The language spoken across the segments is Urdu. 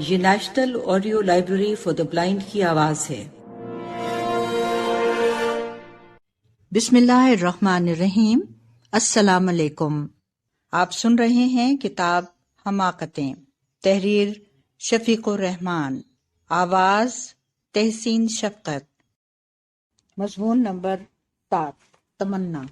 یہ national audio library for the blind کی آواز ہے۔ بسم اللہ الرحمن الرحیم۔ السلام علیکم۔ آپ سن رہے ہیں کتاب حماقتیں، تحریر شفیق الرحمان، آواز تحسین شفقت۔ مضمون نمبر 7، تمنا۔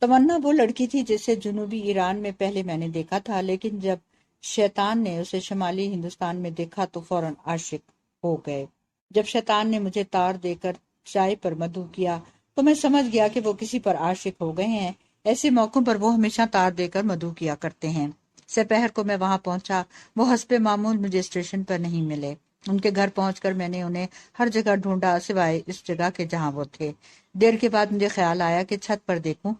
تمنا وہ لڑکی تھی جسے جنوبی ایران میں پہلے میں نے دیکھا تھا، لیکن جب شیطان نے اسے شمالی ہندوستان میں دیکھا تو فوراً عاشق ہو گئے۔ جب شیطان نے مجھے تار دے کر چائے پر مدعو کیا تو میں سمجھ گیا کہ وہ کسی پر عاشق ہو گئے ہیں۔ ایسے موقعوں پر وہ ہمیشہ تار دے کر مدعو کیا کرتے ہیں۔ سپہر کو میں وہاں پہنچا، وہ حسب معمول مجھے اسٹیشن پر نہیں ملے۔ ان کے گھر پہنچ کر میں نے انہیں ہر جگہ ڈھونڈا سوائے اس جگہ کے جہاں وہ تھے۔ دیر کے بعد مجھے خیال آیا کہ چھت پر دیکھوں،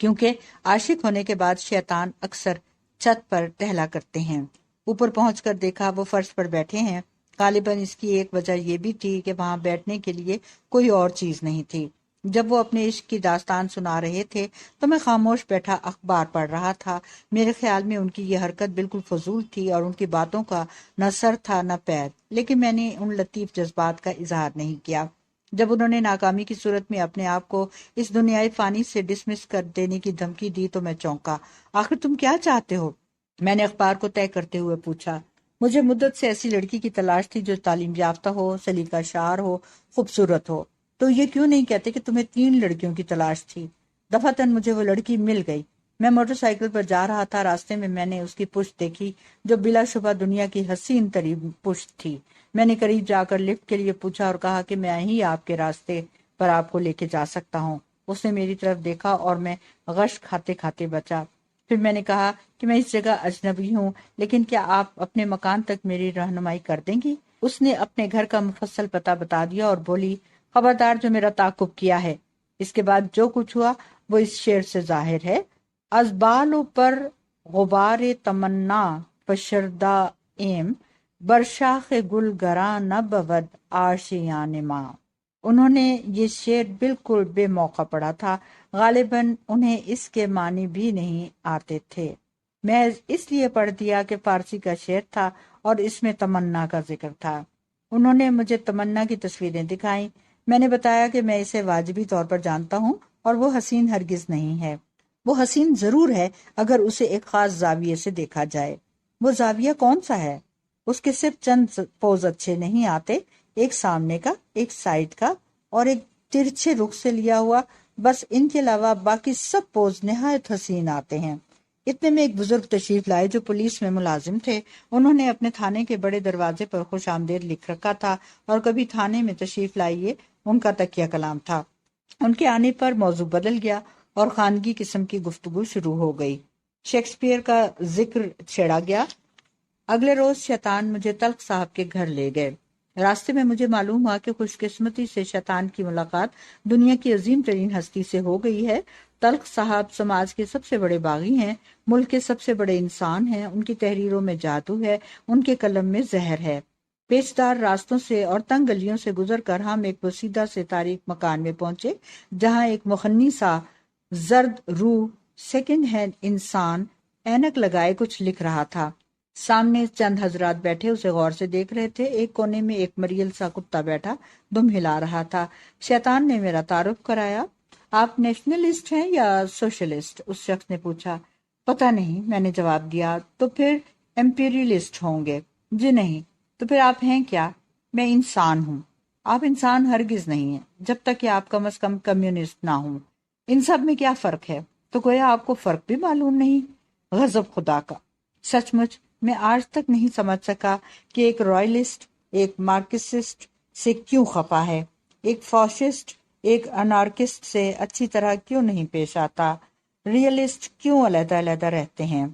کیونکہ عاشق ہونے کے بعد شیطان اکثر چھت پر ٹہلا کرتے ہیں۔ اوپر پہنچ کر دیکھا وہ فرش پر بیٹھے ہیں۔ غالباً اس کی ایک وجہ یہ بھی تھی کہ وہاں بیٹھنے کے لیے کوئی اور چیز نہیں تھی۔ جب وہ اپنے عشق کی داستان سنا رہے تھے تو میں خاموش بیٹھا اخبار پڑھ رہا تھا۔ میرے خیال میں ان کی یہ حرکت بالکل فضول تھی اور ان کی باتوں کا نہ سر تھا نہ پیر، لیکن میں نے ان لطیف جذبات کا اظہار نہیں کیا۔ جب انہوں نے ناکامی کی صورت میں اپنے آپ کو اس دنیائے فانی سے ڈسمس کر دینے کی دھمکی دی تو میں چونکا۔ آخر تم کیا چاہتے ہو؟ میں نے اخبار کو طے کرتے ہوئے پوچھا۔ مجھے مدت سے ایسی لڑکی کی تلاش تھی جو تعلیم یافتہ ہو، سلیقہ شعر ہو، خوبصورت ہو۔ تو یہ کیوں نہیں کہتے کہ تمہیں 3 لڑکیوں کی تلاش تھی؟ دفعتاً مجھے وہ لڑکی مل گئی۔ میں موٹر سائیکل پر جا رہا تھا، راستے میں میں نے اس کی پشت دیکھی جو بلا شبہ دنیا کی حسین ترین پشت تھی۔ میں نے قریب جا کر لفٹ کے لیے پوچھا اور کہا کہ میں ہی آپ کے راستے پر آپ کو لے کے جا سکتا ہوں۔ اس نے میری طرف دیکھا اور میں غش کھاتے کھاتے بچا۔ پھر میں نے کہا کہ میں اس جگہ اجنبی ہوں، لیکن کیا آپ اپنے مکان تک میری رہنمائی کر دیں گی؟ اس نے اپنے گھر کا مفصل پتہ بتا دیا اور بولی، خبردار جو میرا تعاقب کیا ہے۔ اس کے بعد جو کچھ ہوا وہ اس شعر سے ظاہر ہے: از بالوں پر غبار تمنا فشردہ ایم، برشاخ گل گراں نہ بود آشیان ماں۔ انہوں نے یہ شعر بالکل بے موقع پڑھا تھا، غالباً انہیں اس کے معنی بھی نہیں آتے تھے۔ میں اس لیے پڑھ دیا کہ فارسی کا شعر تھا اور اس میں تمنا کا ذکر تھا۔ انہوں نے مجھے تمنا کی تصویریں دکھائیں۔ میں نے بتایا کہ میں اسے واجبی طور پر جانتا ہوں اور وہ حسین ہرگز نہیں ہے۔ وہ حسین ضرور ہے اگر اسے ایک خاص زاویے سے دیکھا جائے۔ وہ زاویہ کون سا ہے؟ اس کے صرف چند پوز اچھے نہیں آتے، ایک سامنے کا، ایک سائڈ کا اور ایک ترچھے رخ سے لیا ہوا، بس ان کے علاوہ باقی سب پوز نہایت حسین آتے ہیں۔ اتنے میں ایک بزرگ تشریف لائے جو پولیس میں ملازم تھے۔ انہوں نے اپنے تھانے کے بڑے دروازے پر خوش آمدید لکھ رکھا تھا اور کبھی تھانے میں تشریف لائیے ان کا تکیہ کلام تھا۔ ان کے آنے پر موضوع بدل گیا اور خانگی قسم کی گفتگو شروع ہو گئی۔ شیکسپیئر کا ذکر چھیڑا گیا۔ اگلے روز شیطان مجھے تلخ صاحب کے گھر لے گئے۔ راستے میں مجھے معلوم ہوا کہ خوش قسمتی سے شیطان کی ملاقات دنیا کی عظیم ترین ہستی سے ہو گئی ہے۔ تلخ صاحب سماج کے سب سے بڑے باغی ہیں، ملک کے سب سے بڑے انسان ہیں۔ ان کی تحریروں میں جادو ہے، ان کے قلم میں زہر ہے۔ پیچدار راستوں سے اور تنگ گلیوں سے گزر کر ہم ایک وسیدہ سے تاریک مکان میں پہنچے، جہاں ایک مخنی سا زرد روح سیکنڈ ہینڈ انسان اینک لگائے کچھ لکھ رہا تھا۔ سامنے چند حضرات بیٹھے اسے غور سے دیکھ رہے تھے۔ ایک کونے میں ایک مریل سا کتا بیٹھا دم ہلا رہا تھا۔ شیطان نے میرا تعارف کرایا۔ آپ نیشنلسٹ ہیں یا سوشلسٹ؟ اس شخص نے پوچھا۔ پتہ نہیں، میں نے جواب دیا۔ تو پھر امپیریلسٹ ہوں گے؟ جی نہیں۔ تو پھر آپ ہیں کیا؟ میں انسان ہوں۔ آپ انسان ہرگز نہیں ہیں جب تک کہ آپ کم از کم کمیونسٹ نہ ہوں۔ ان سب میں کیا فرق ہے؟ تو گویا آپ کو فرق بھی معلوم نہیں۔ غضب خدا کا! سچ مچ میں آج تک نہیں سمجھ سکا کہ ایک رائلسٹ ایک مارکسسٹ سے کیوں خفا ہے، ایک فاشسٹ ایک انارکسٹ سے اچھی طرح کیوں نہیں پیش آتا، ریئلسٹ کیوں علیحدہ علیحدہ رہتے ہیں۔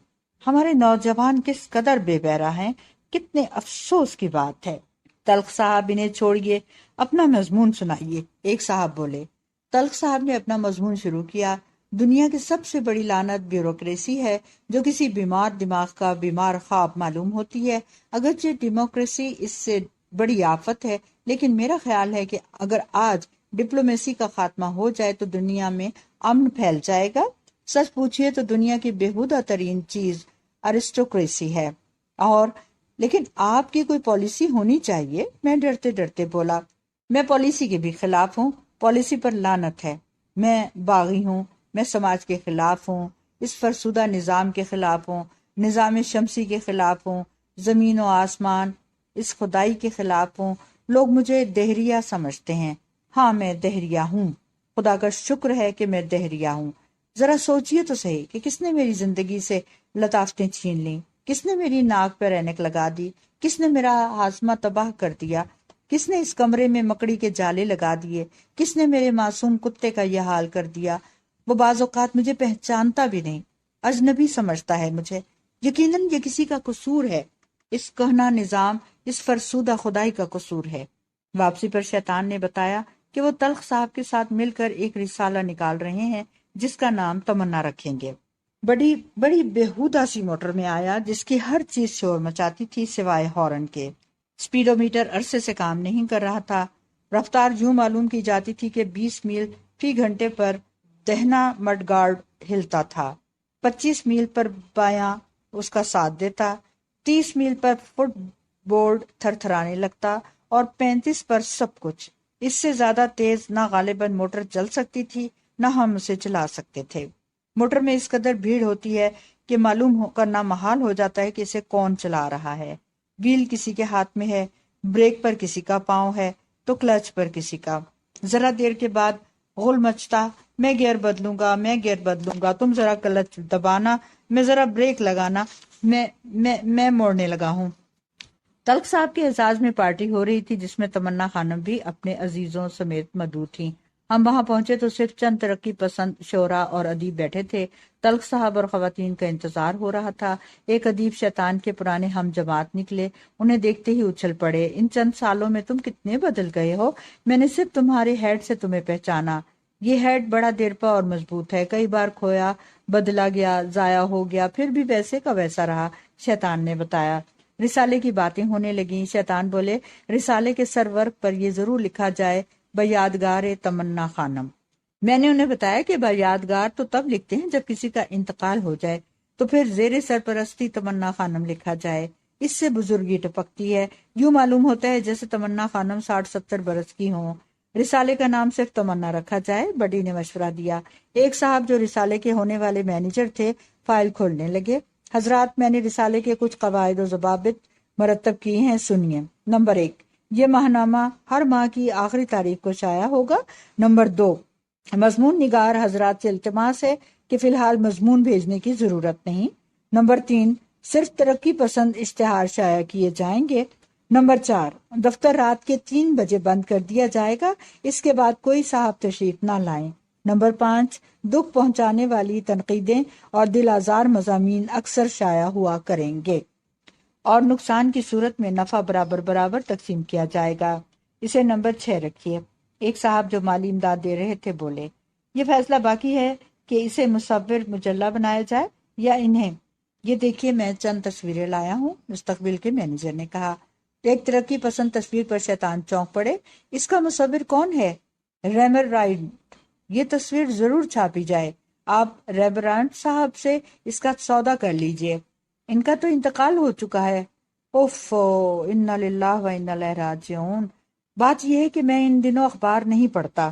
ہمارے نوجوان کس قدر بے بہرا ہیں، کتنے افسوس کی بات ہے۔ تلخ صاحب انہیں چھوڑیے، اپنا مضمون سنائیے، ایک صاحب بولے۔ تلخ صاحب نے اپنا مضمون شروع کیا۔ دنیا کی سب سے بڑی لعنت بیوروکریسی ہے، جو کسی بیمار دماغ کا بیمار خواب معلوم ہوتی ہے۔ اگرچہ ڈیموکریسی اس سے بڑی آفت ہے، لیکن میرا خیال ہے کہ اگر آج ڈپلومیسی کا خاتمہ ہو جائے تو دنیا میں امن پھیل جائے گا۔ سچ پوچھئے تو دنیا کی بےہودہ ترین چیز ارسٹوکریسی ہے، اور لیکن آپ کی کوئی پالیسی ہونی چاہیے۔ میں ڈرتے ڈرتے بولا، میں پالیسی کے بھی خلاف ہوں، پالیسی پر لعنت ہے۔ میں باغی ہوں، میں سماج کے خلاف ہوں، اس فرسودہ نظام کے خلاف ہوں، نظام شمسی کے خلاف ہوں، زمین و آسمان اس خدائی کے خلاف ہوں۔ لوگ مجھے دہریہ سمجھتے ہیں۔ ہاں میں دہریہ ہوں، خدا کا شکر ہے کہ میں دہریہ ہوں۔ ذرا سوچئے تو صحیح کہ کس نے میری زندگی سے لطافتیں چھین لیں، کس نے میری ناک پر اینک لگا دی، کس نے میرا ہاضمہ تباہ کر دیا، کس نے اس کمرے میں مکڑی کے جالے لگا دیے، کس نے میرے معصوم کتے کا یہ حال کر دیا۔ وہ بعض اوقات مجھے پہچانتا بھی نہیں، اجنبی سمجھتا ہے مجھے۔ یقیناً یہ کسی کا قصور ہے، اس کہنا نظام، اس فرسودہ خدائی کا قصور ہے۔ واپسی پر شیطان نے بتایا کہ وہ تلخ صاحب کے ساتھ مل کر ایک رسالہ نکال رہے ہیں جس کا نام تمنا رکھیں گے۔ بڑی بےہودہ سی موٹر میں آیا جس کی ہر چیز شور مچاتی تھی سوائے ہارن کے۔ سپیڈو میٹر عرصے سے کام نہیں کر رہا تھا۔ رفتار یوں معلوم کی جاتی تھی کہ 20 میل فی گھنٹے پر دہنا مڈ گارڈ ہلتا تھا، 25 میل پر بایاں اس کا ساتھ دیتا، 30 میل پر فٹ بورڈ تھر تھرانے لگتا اور 35 پر سب کچھ۔ اس سے زیادہ تیز نہ غالباً موٹر چل سکتی تھی نہ ہم اسے چلا سکتے تھے۔ موٹر میں اس قدر بھیڑ ہوتی ہے کہ معلوم کرنا محال ہو جاتا ہے کہ اسے کون چلا رہا ہے۔ ویل کسی کے ہاتھ میں ہے، بریک پر کسی کا پاؤں ہے تو کلچ پر کسی کا۔ ذرا دیر کے بعد غل مچتا، میں گیئر بدلوں گا، تم ذرا کلچ دبانا، میں ذرا بریک لگانا، میں موڑنے لگا ہوں۔ تلخ صاحب کے اعزاز میں پارٹی ہو رہی تھی جس میں تمنا خانم بھی اپنے عزیزوں سمیت مدعو تھیں۔ ہم وہاں پہنچے تو صرف چند ترقی پسند شعراء اور ادیب بیٹھے تھے۔ تلخ صاحب اور خواتین کا انتظار ہو رہا تھا۔ ایک ادیب شیطان کے پرانے ہم جماعت نکلے، انہیں دیکھتے ہی اچھل پڑے۔ ان چند سالوں میں تم کتنے بدل گئے ہو، میں نے صرف تمہارے ہیڈ سے تمہیں پہچانا۔ یہ ہیڈ بڑا دیرپا اور مضبوط ہے، کئی بار کھویا، بدلا گیا، ضائع ہو گیا، پھر بھی ویسے کا ویسا رہا، شیطان نے بتایا۔ رسالے کی باتیں ہونے لگیں۔ شیطان بولے، رسالے کے سرورق پر یہ ضرور لکھا جائے، بیادگار تمنا خانم۔ میں نے انہیں بتایا کہ بیادگار تو تب لکھتے ہیں جب کسی کا انتقال ہو جائے، تو پھر زیر سرپرستی تمنا خانم لکھا جائے، اس سے بزرگی ٹپکتی ہے۔ یوں معلوم ہوتا ہے جیسے تمنا خانم 60-70 برس کی ہوں۔ رسالے کا نام صرف تمنا رکھا جائے، بڈی نے مشورہ دیا۔ ایک صاحب جو رسالے کے ہونے والے مینیجر تھے فائل کھولنے لگے۔ حضرات، میں نے رسالے کے کچھ قواعد و ضوابط مرتب کیے ہیں، سنیے۔ نمبر 1، یہ ماہنامہ ہر ماہ کی آخری تاریخ کو شائع ہوگا۔ نمبر 2، مضمون نگار حضرات سے التماس ہے کہ فی الحال مضمون بھیجنے کی ضرورت نہیں۔ نمبر 3، صرف ترقی پسند اشتہار شائع کیے جائیں گے۔ نمبر 4، دفتر رات کے 3 بجے بند کر دیا جائے گا، اس کے بعد کوئی صاحب تشریف نہ لائیں۔ نمبر 5، دکھ پہنچانے والی تنقیدیں اور دل آزار مضامین اکثر شائع ہوا کریں گے، اور نقصان کی صورت میں نفع برابر برابر تقسیم کیا جائے گا۔ اسے نمبر 6 رکھیے۔ ایک صاحب جو مالی امداد دے رہے تھے بولے، یہ فیصلہ باقی ہے کہ اسے مصور مجلہ بنایا جائے یا انہیں۔ یہ دیکھیے میں چند تصویریں لایا ہوں، مستقبل کے مینیجر نے کہا۔ ایک ترقی پسند تصویر پر شیطان چونک پڑے۔ اس کا مصور کون ہے؟ ریمر رائٹ۔ یہ تصویر ضرور چھاپی جائے۔ آپ ریبرانٹ صاحب سے اس کا سودا کر لیجئے، ان کا تو انتقال ہو چکا ہے۔ اوفو، انا للہ و انا الیہ راجعون۔ بات یہ ہے کہ میں ان دنوں اخبار نہیں پڑھتا،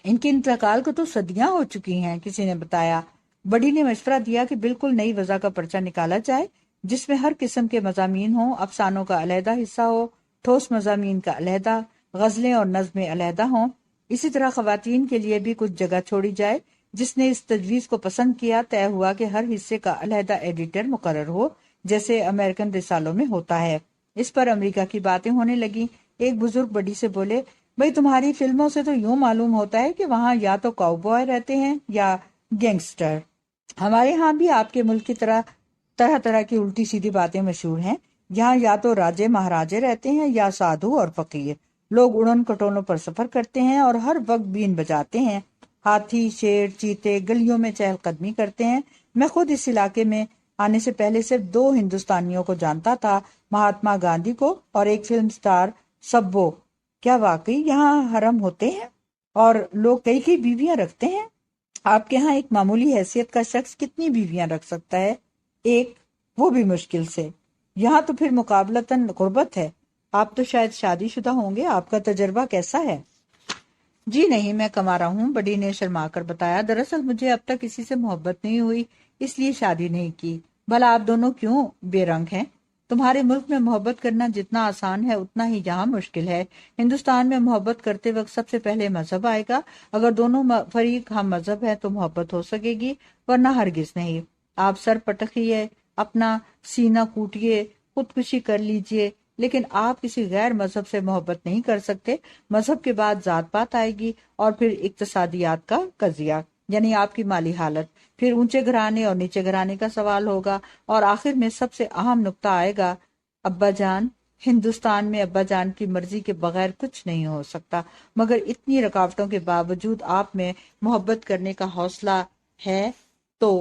ان کے انتقال کو تو صدیاں ہو چکی ہیں، کسی نے بتایا۔ بڑی نے مشورہ دیا کہ بالکل نئی وضع کا پرچہ نکالا جائے جس میں ہر قسم کے مضامین ہوں، افسانوں کا علیحدہ حصہ ہو، ٹھوس مضامین کا علیحدہ، غزلیں اور نظمیں علیحدہ ہوں۔ اسی طرح خواتین کے لیے بھی کچھ جگہ چھوڑی جائے۔ جس نے اس تجویز کو پسند کیا، طے ہوا کہ ہر حصے کا علیحدہ ایڈیٹر مقرر ہو، جیسے امریکن رسالوں میں ہوتا ہے۔ اس پر امریکہ کی باتیں ہونے لگیں۔ ایک بزرگ بڑی سے بولے، بھئی تمہاری فلموں سے تو یوں معلوم ہوتا ہے کہ وہاں یا تو کاؤبوائے رہتے ہیں یا گینگسٹر۔ ہمارے ہاں بھی آپ کے ملک کی طرح طرح کی الٹی سیدھی باتیں مشہور ہیں۔ یہاں یا تو راجے مہاراجے رہتے ہیں یا سادھو اور فقیر۔ لوگ اڑن کٹولوں پر سفر کرتے ہیں اور ہر وقت بین بجاتے ہیں۔ ہاتھی، شیر، چیتے گلیوں میں چہل قدمی کرتے ہیں۔ میں خود اس علاقے میں آنے سے پہلے صرف 2 ہندوستانیوں کو جانتا تھا، مہاتما گاندھی کو اور ایک فلم سٹار سبو۔ کیا واقعی یہاں حرم ہوتے ہیں اور لوگ کئی بیویاں رکھتے ہیں؟ آپ کے ہاں ایک معمولی حیثیت کا شخص کتنی بیویاں رکھ سکتا ہے؟ ایک، وہ بھی مشکل سے۔ یہاں تو پھر مقابلتاً غربت ہے۔ آپ تو شاید شادی شدہ ہوں گے، آپ کا تجربہ کیسا ہے؟ جی نہیں، میں کما رہا ہوں، بڑی نے شرما کر بتایا۔ دراصل مجھے اب تک کسی سے محبت نہیں ہوئی، اس لیے شادی نہیں کی۔ بھلا آپ دونوں کیوں بے رنگ ہیں؟ تمہارے ملک میں محبت کرنا جتنا آسان ہے اتنا ہی یہاں مشکل ہے۔ ہندوستان میں محبت کرتے وقت سب سے پہلے مذہب آئے گا۔ اگر دونوں فریق ہم مذہب ہے تو محبت ہو سکے گی، ورنہ ہرگز نہیں۔ آپ سر پٹکیے، اپنا سینہ کوٹیے، خودکشی کر لیجئے، لیکن آپ کسی غیر مذہب سے محبت نہیں کر سکتے۔ مذہب کے بعد ذات پات آئے گی، اور پھر اقتصادیات کا قضیہ، یعنی آپ کی مالی حالت، پھر اونچے گھرانے اور نیچے گھرانے کا سوال ہوگا، اور آخر میں سب سے اہم نقطہ آئے گا، ابا جان۔ ہندوستان میں ابا جان کی مرضی کے بغیر کچھ نہیں ہو سکتا، مگر اتنی رکاوٹوں کے باوجود آپ میں محبت کرنے کا حوصلہ ہے تو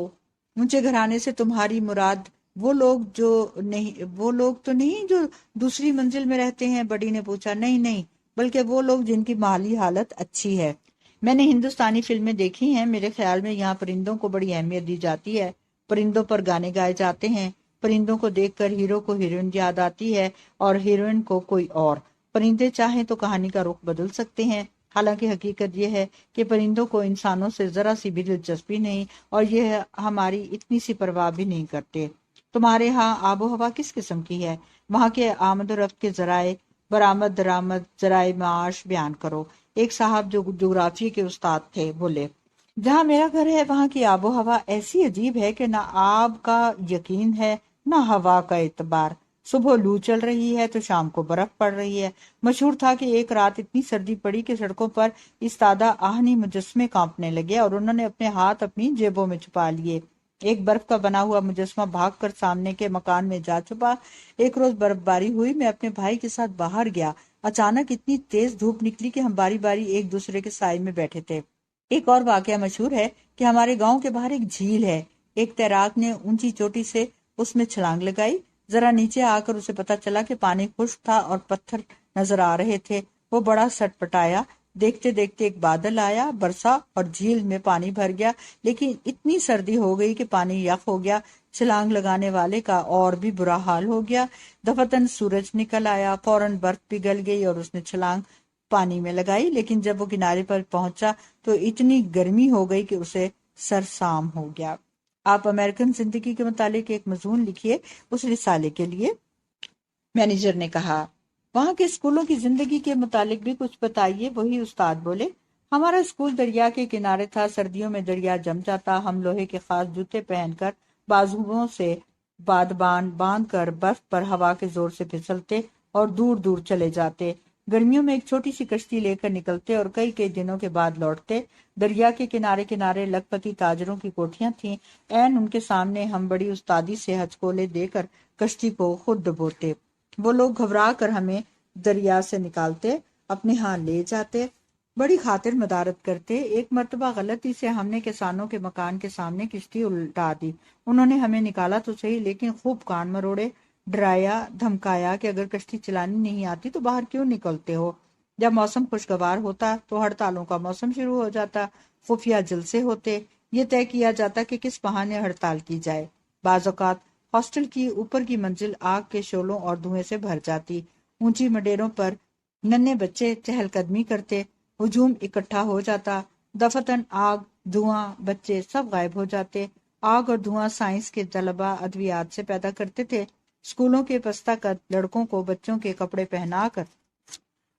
اونچے گھرانے سے تمہاری مراد وہ لوگ تو نہیں جو دوسری منزل میں رہتے ہیں؟ بڑی نے پوچھا۔ نہیں نہیں، بلکہ وہ لوگ جن کی مالی حالت اچھی ہے۔ میں نے ہندوستانی فلمیں دیکھی ہیں، میرے خیال میں یہاں پرندوں کو بڑی اہمیت دی جاتی ہے، پرندوں پر گانے گائے جاتے ہیں، پرندوں کو دیکھ کر ہیرو کو ہیروئن یاد آتی ہے اور ہیروئن کو کوئی اور۔ پرندے چاہیں تو کہانی کا رخ بدل سکتے ہیں، حالانکہ حقیقت یہ ہے کہ پرندوں کو انسانوں سے ذرا سی بھی دلچسپی نہیں، اور یہ ہماری اتنی سی پرواہ بھی نہیں کرتے۔ تمہارے ہاں آب و ہوا کس قسم کی ہے؟ وہاں کے آمد و رفت کے ذرائع، برآمد درآمد، ذرائع معاش بیان کرو۔ ایک صاحب جو جغرافیے کے استاد تھے بولے، جہاں میرا گھر ہے وہاں کی آب و ہوا ایسی عجیب ہے کہ نہ آب کا یقین ہے نہ ہوا کا اعتبار۔ صبح لو چل رہی ہے تو شام کو برف پڑ رہی ہے۔ مشہور تھا کہ ایک رات اتنی سردی پڑی کہ سڑکوں پر استادہ آہنی مجسمے کانپنے لگے اور انہوں نے اپنے ہاتھ اپنی جیبوں میں چھپا لیے۔ ایک برف کا بنا ہوا مجسمہ بھاگ کر سامنے کے مکان میں جا چھپا۔ ایک روز برف باری ہوئی، میں اپنے بھائی کے ساتھ باہر گیا، اچانک اتنی تیز دھوپ نکلی کہ ہم باری باری ایک دوسرے کے سائے میں بیٹھے تھے۔ ایک اور واقعہ مشہور ہے کہ ہمارے گاؤں کے باہر ایک جھیل ہے، ایک تیراک نے اونچی چوٹی سے اس میں چھلانگ لگائی، ذرا نیچے آ کر اسے پتا چلا کہ پانی خشک تھا اور پتھر نظر آ رہے تھے۔ وہ بڑا سٹ پٹایا، دیکھتے دیکھتے ایک بادل آیا، برسا اور جھیل میں پانی بھر گیا، لیکن اتنی سردی ہو گئی کہ پانی یخ ہو گیا۔ چھلانگ لگانے والے کا اور بھی برا حال ہو گیا۔ دفتن سورج نکل آیا، فوراً برف پگھل گئی اور اس نے چھلانگ پانی میں لگائی، لیکن جب وہ کنارے پر پہنچا تو اتنی گرمی ہو گئی کہ اسے سرسام ہو گیا۔ آپ امریکن زندگی کے متعلق ایک مضمون لکھیے اس رسالے کے لیے، مینیجر نے کہا۔ وہاں کے اسکولوں کی زندگی کے متعلق بھی کچھ بتائیے۔ وہی استاد بولے، ہمارا اسکول دریا کے کنارے تھا، سردیوں میں دریا جم جاتا، ہم لوہے کے خاص جوتے پہن کر بازوؤں سے بادبان باندھ کر برف پر ہوا کے زور سے پھسلتے اور دور دور چلے جاتے۔ گرمیوں میں ایک چھوٹی سی کشتی لے کر نکلتے اور کئی کئی دنوں کے بعد لوٹتے۔ دریا کے کنارے کنارے لکھ پتی تاجروں کی کوٹھیاں تھیں، عین ان کے سامنے ہم بڑی استادی سے ہچکولے دے کر کشتی کو خود ڈبوتے۔ وہ لوگ گھبرا کر ہمیں دریا سے نکالتے، اپنے ہاں لے جاتے، بڑی خاطر مدارت کرتے۔ ایک مرتبہ غلطی سے ہم نے کسانوں کے مکان کے سامنے کشتی الٹا دی۔ انہوں نے ہمیں نکالا تو صحیح، لیکن خوب کان مروڑے، ڈرایا، دھمکایا کہ اگر کشتی چلانی نہیں آتی تو باہر کیوں نکلتے ہو۔ جب موسم خوشگوار ہوتا تو ہڑتالوں کا موسم شروع ہو جاتا، خفیہ جلسے ہوتے، یہ طے کیا جاتا کہ کس بہانے ہڑتال کی جائے۔ بعض اوقات ہاسٹل کی اوپر کی منزل آگ کے شعلوں اور دھوئیں سے بھر جاتی، اونچی مڈیروں پر ننھے بچے چہل قدمی کرتے، ہجوم اکٹھا ہو جاتا، دفتن آگ، دھواں، بچے سب غائب ہو جاتے۔ آگ اور دھواں سائنس کے طلباء ادویات سے پیدا کرتے تھے۔ اسکولوں کے پستہ قد لڑکوں کو بچوں کے کپڑے پہنا کر